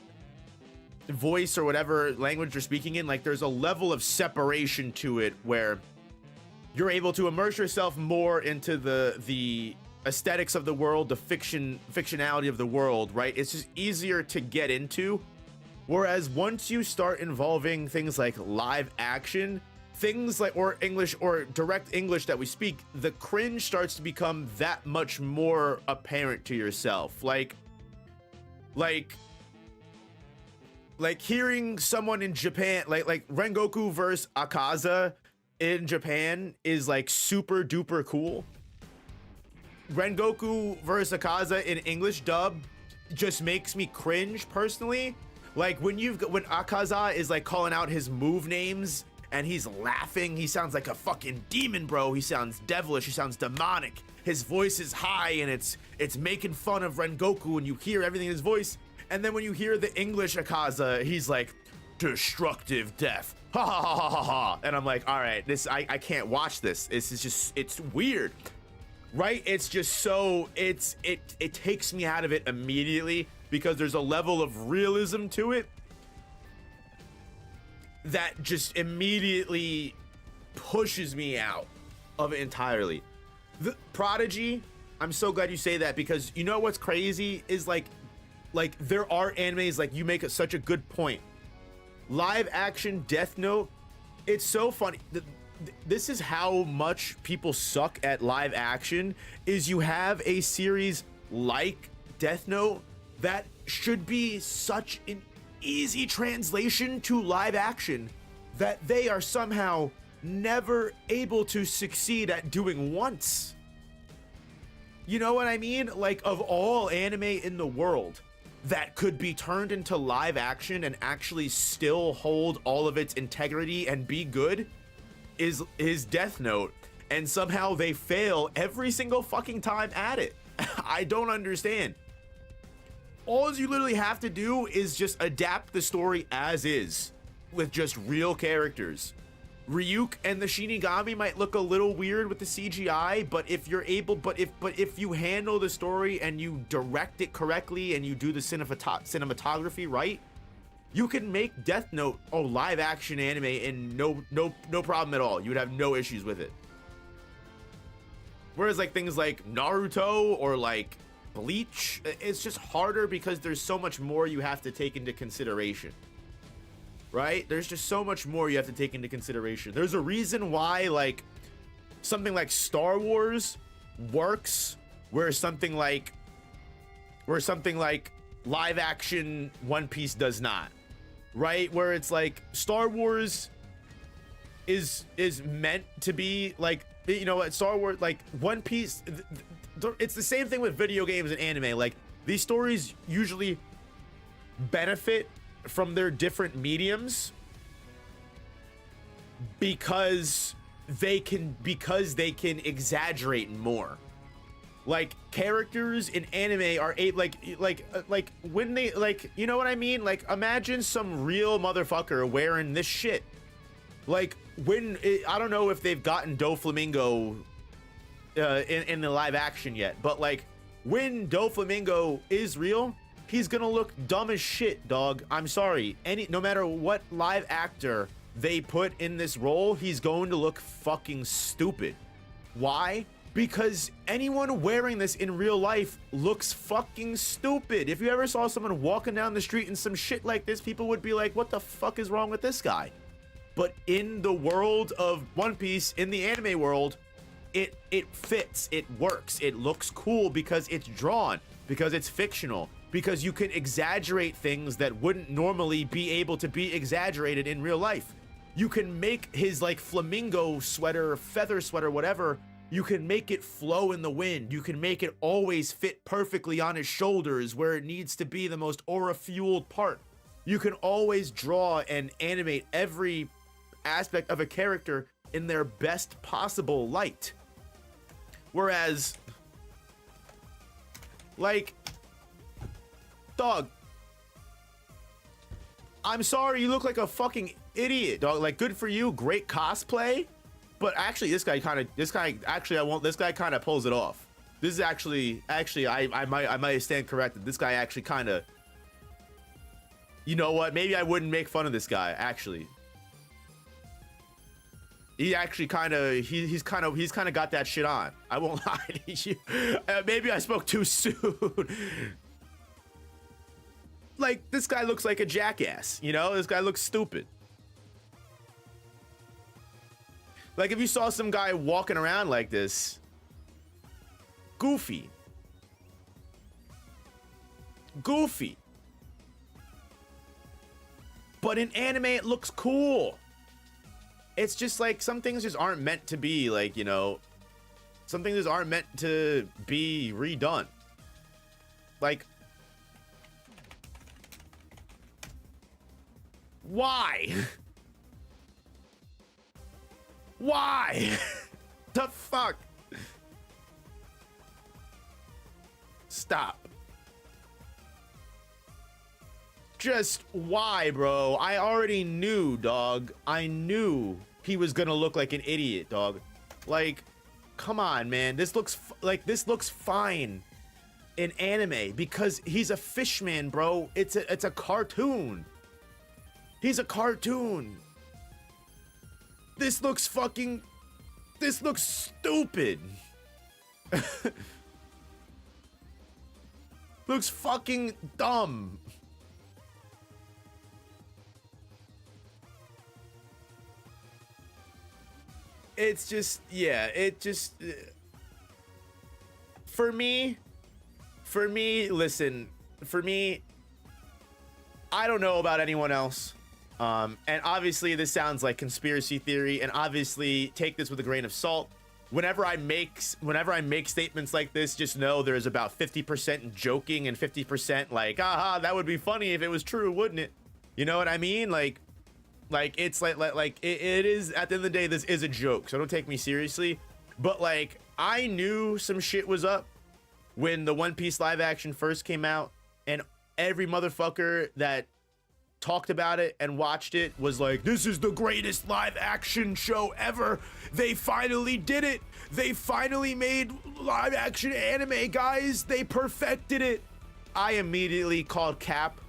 A: voice or whatever language you're speaking in, like there's a level of separation to it where you're able to immerse yourself more into the aesthetics of the world, the fictionality of the world, right? It's just easier to get into. Whereas once you start involving things like live action, things like, or English or direct English that we speak, the cringe starts to become that much more apparent to yourself. Like hearing someone in Japan, like Rengoku versus Akaza in Japan is like super duper cool. Rengoku versus Akaza in English dub just makes me cringe personally. Like when Akaza is like calling out his move names and he's laughing, he sounds like a fucking demon, bro. He sounds devilish, he sounds demonic. His voice is high and it's making fun of Rengoku, and you hear everything in his voice. And then when you hear the English Akaza, he's like, destructive death. Ha ha ha ha ha ha. And I'm like, all right, I can't watch this. This is just, it's weird. Right? It's just so, it takes me out of it immediately, because there's a level of realism to it that just immediately pushes me out of it entirely. The Prodigy, I'm so glad you say that, because you know what's crazy is like there are animes, like you make such a good point. Live action Death Note, it's so funny. This is how much people suck at live action, is you have a series like Death Note that should be such an easy translation to live action that they are somehow never able to succeed at doing once. You know what I mean? Like, of all anime in the world that could be turned into live action and actually still hold all of its integrity and be good, is Death Note, and somehow they fail every single fucking time at it. I don't understand. All you literally have to do is just adapt the story as is with just real characters. Ryuk and the Shinigami might look a little weird with the CGI, but if you're able, but if you handle the story and you direct it correctly and you do the cinematography right, you can make Death Note a live action anime and no problem at all. You would have no issues with it. Whereas like things like Naruto or like Bleach, it's just harder because there's so much more you have to take into consideration. Right? There's just so much more you have to take into consideration. There's a reason why like something like Star Wars works where something like live action One Piece does not. Right? Where it's like Star Wars is meant to be like, you know what, Star Wars, like One Piece, it's the same thing with video games and anime. Like these stories usually benefit from their different mediums because they can exaggerate more. Like characters in anime are like when they like, you know what I mean? Like imagine some real motherfucker wearing this shit. Like when I don't know if they've gotten Doflamingo in the live action yet, but like when Doflamingo is real, he's gonna look dumb as shit, dog. I'm sorry. No matter what live actor they put in this role, he's going to look fucking stupid. Why? Because anyone wearing this in real life looks fucking stupid. If you ever saw someone walking down the street in some shit like this, people would be like, what the fuck is wrong with this guy? But in the world of One Piece, in the anime world, it fits, it works, it looks cool because it's drawn, because it's fictional, because you can exaggerate things that wouldn't normally be able to be exaggerated in real life. You can make his like flamingo sweater, feather sweater, whatever, you can make it flow in the wind. You can make it always fit perfectly on his shoulders where it needs to be the most aura-fueled part. You can always draw and animate every aspect of a character in their best possible light. Whereas, like, dog, I'm sorry, you look like a fucking idiot, dog. Like, good for you, great cosplay. But actually, this guy kind of pulls it off. This is actually, I might stand corrected. This guy actually kind of, you know what? Maybe I wouldn't make fun of this guy. Actually, he actually kind of, he's kind of got that shit on. I won't lie to you. Maybe I spoke too soon. Like, this guy looks like a jackass. You know, this guy looks stupid. Like, if you saw some guy walking around like this, goofy. But in anime, it looks cool. It's just like some things just aren't meant to be, like, you know, some things just aren't meant to be redone. Like, why? Why? The fuck? Stop. Just why, bro? I already knew, dog. I knew he was gonna look like an idiot, dog. Like, come on, man. This looks fine in anime because he's a fishman, bro. It's a cartoon. He's a cartoon. This looks stupid. Looks fucking dumb. It's just, yeah, it just, for me, listen, for me, I don't know about anyone else. And obviously this sounds like conspiracy theory, and obviously take this with a grain of salt. Whenever I make statements like this, just know there's about 50% joking and 50% like, aha, that would be funny if it was true, wouldn't it? You know what I mean? Like it's like it is, at the end of the day, this is a joke, so don't take me seriously. But like, I knew some shit was up when the One Piece live action first came out, and every motherfucker that talked about it and watched it was like, this is the greatest live action show ever. They finally did it. They finally made live action anime, guys. They perfected it. I immediately called cap.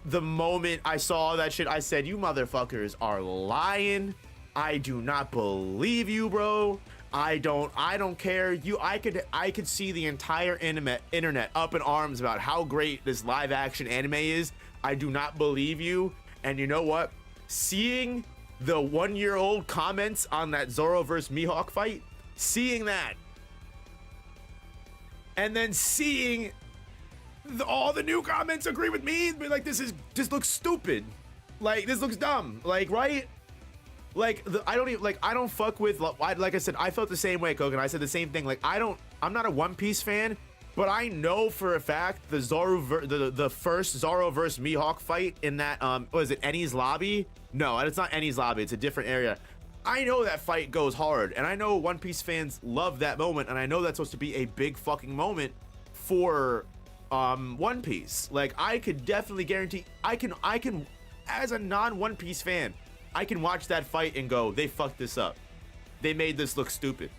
A: The moment I saw that shit, I said, you motherfuckers are lying. I do not believe you, bro. I don't care. I could see the entire internet up in arms about how great this live action anime is. I do not believe you. And you know what? Seeing the 1-year-old comments on that Zoro versus Mihawk fight, seeing that, and then seeing all the new comments agree with me, but like, this looks stupid. Like, this looks dumb. Like, right? Like, I don't fuck with, like I said, I felt the same way, Kogan. I said the same thing. Like, I'm not a One Piece fan, but I know for a fact the first Zoro versus Mihawk fight in that, what is it, Eni's lobby? No, it's not Eni's lobby. It's a different area. I know that fight goes hard, and I know One Piece fans love that moment, and I know that's supposed to be a big fucking moment for One Piece. Like, I could definitely guarantee, I can, as a non-One Piece fan, I can watch that fight and go, they fucked this up. They made this look stupid.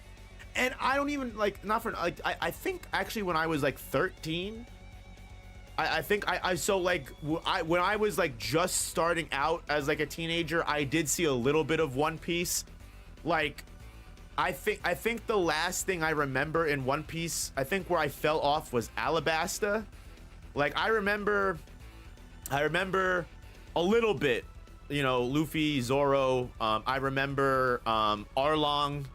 A: And I don't even, like, not for, like, I think actually when I was like 13, I think so like when I was like just starting out as like a teenager, I did see a little bit of One Piece. Like, I think the last thing I remember in One Piece, I think where I fell off was Alabasta. Like, I remember a little bit, you know, Luffy, Zoro. I remember Arlong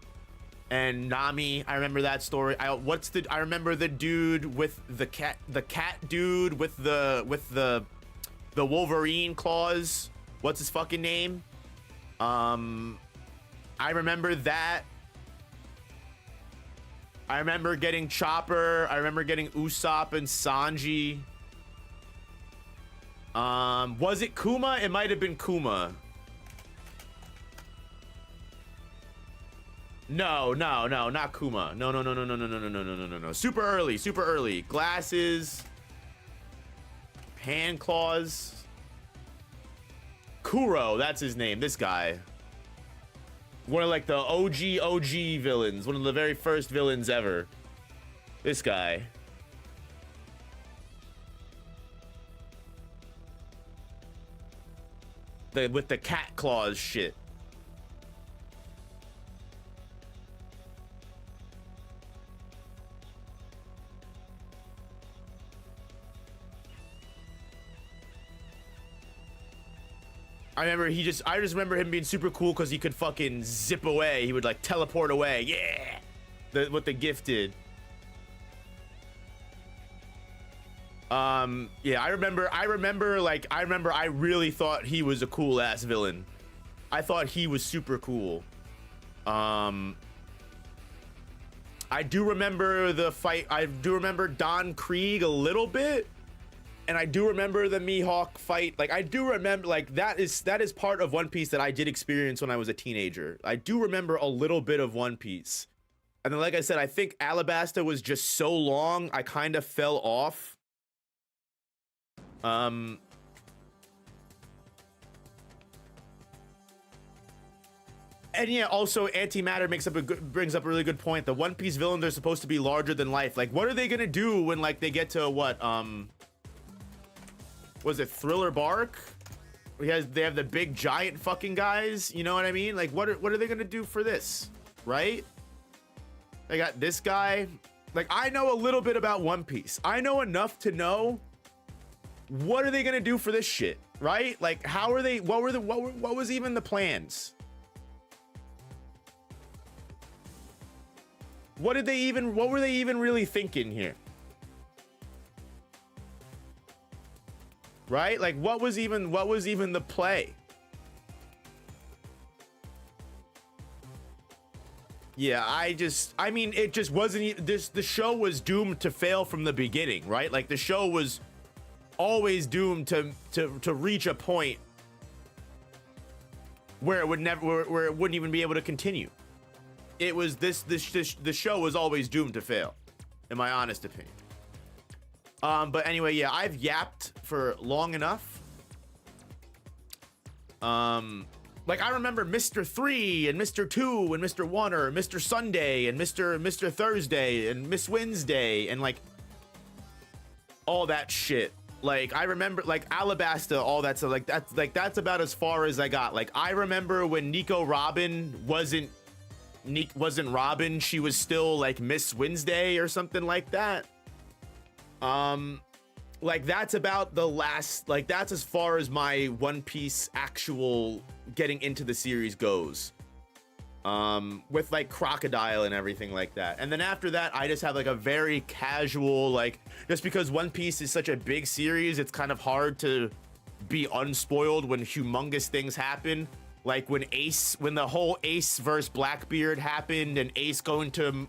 A: and Nami. I remember that story. I remember the dude with the cat dude with the Wolverine claws. What's his fucking name? I remember that. I remember getting Chopper. I remember getting Usopp and Sanji. Was it Kuma? It might have been Kuma. No, not Kuma. No. Super early. Glasses. Hand claws. Kuro, that's his name. This guy. One of like the OG villains. One of the very first villains ever. This guy. With the cat claws shit. I just remember him being super cool because he could fucking zip away. He would like teleport away. Yeah, what the gift did. Yeah, I remember I really thought he was a cool ass villain. I thought he was super cool. I do remember the fight. I do remember Don Krieg a little bit. And I do remember the Mihawk fight. Like, I do remember, like, that is part of One Piece that I did experience when I was a teenager. I do remember a little bit of One Piece. And then, like I said, I think Alabasta was just so long, I kind of fell off. And yeah, also Antimatter brings up a really good point. The One Piece villains are supposed to be larger than life. Like, what are they gonna do when like they get to what was it Thriller Bark? They have the big giant fucking guys, you know what I mean? Like, what are they gonna do for this, right? They got this guy. Like, I know a little bit about One Piece. I know enough to know what are they gonna do for this shit, right? Like, how are they? What was even the plans? What were they even really thinking here? Right? Like, what was even the play? Yeah, I mean, it just wasn't the show was doomed to fail from the beginning, right? Like, the show was always doomed to reach a point where it wouldn't even be able to continue. It was the show was always doomed to fail, in my honest opinion. But anyway, yeah, I've yapped for long enough. Like, I remember Mr. 3 and Mr. 2 and Mr. 1 or Mr. Sunday and Mr. Thursday and Miss Wednesday and like all that shit. Like, I remember like Alabasta, all that stuff. That's about as far as I got. Like, I remember when Nico Robin wasn't Robin, she was still like Miss Wednesday or something like that. Like, that's about the last, like, that's as far as my One Piece actual getting into the series goes. With like Crocodile and everything like that. And then after that, I just have like a very casual, like, just because One Piece is such a big series, it's kind of hard to be unspoiled when humongous things happen. Like when the whole Ace versus Blackbeard happened and Ace going to,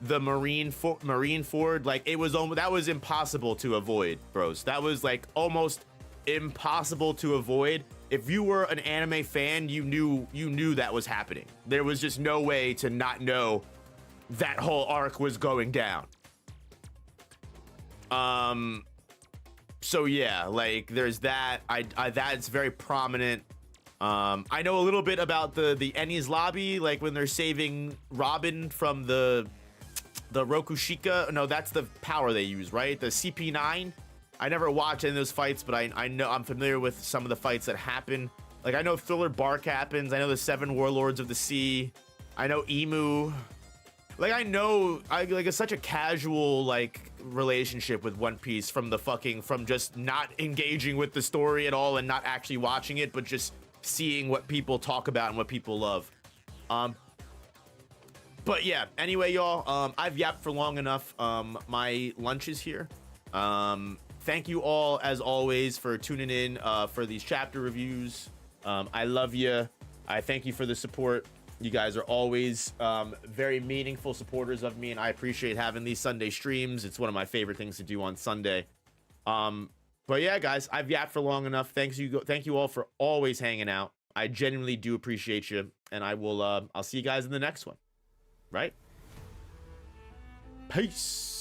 A: the Marine Ford, like, that was impossible to avoid, bros. That was like almost impossible to avoid. if you were an anime fan, you knew that was happening. There was just no way to not know that whole arc was going down. So yeah, like there's that. That's very prominent. I know a little bit about the Enies lobby, like when they're saving Robin from the Rokushika. No, that's the power they use, right? The CP9. I never watched any of those fights, but I know I'm familiar with some of the fights that happen. Like I know Thriller Bark happens. I know the 7 Warlords of the Sea. I know Emu. Like I know, like it's such a casual like relationship with One Piece from just not engaging with the story at all and not actually watching it, but just seeing what people talk about and what people love. But yeah, anyway, y'all, I've yapped for long enough. My lunch is here. Thank you all, as always, for tuning in for these chapter reviews. I love you. I thank you for the support. You guys are always very meaningful supporters of me, and I appreciate having these Sunday streams. It's one of my favorite things to do on Sunday. But yeah, guys, I've yapped for long enough. Thank you all for always hanging out. I genuinely do appreciate you, and I'll see you guys in the next one. Right? Peace.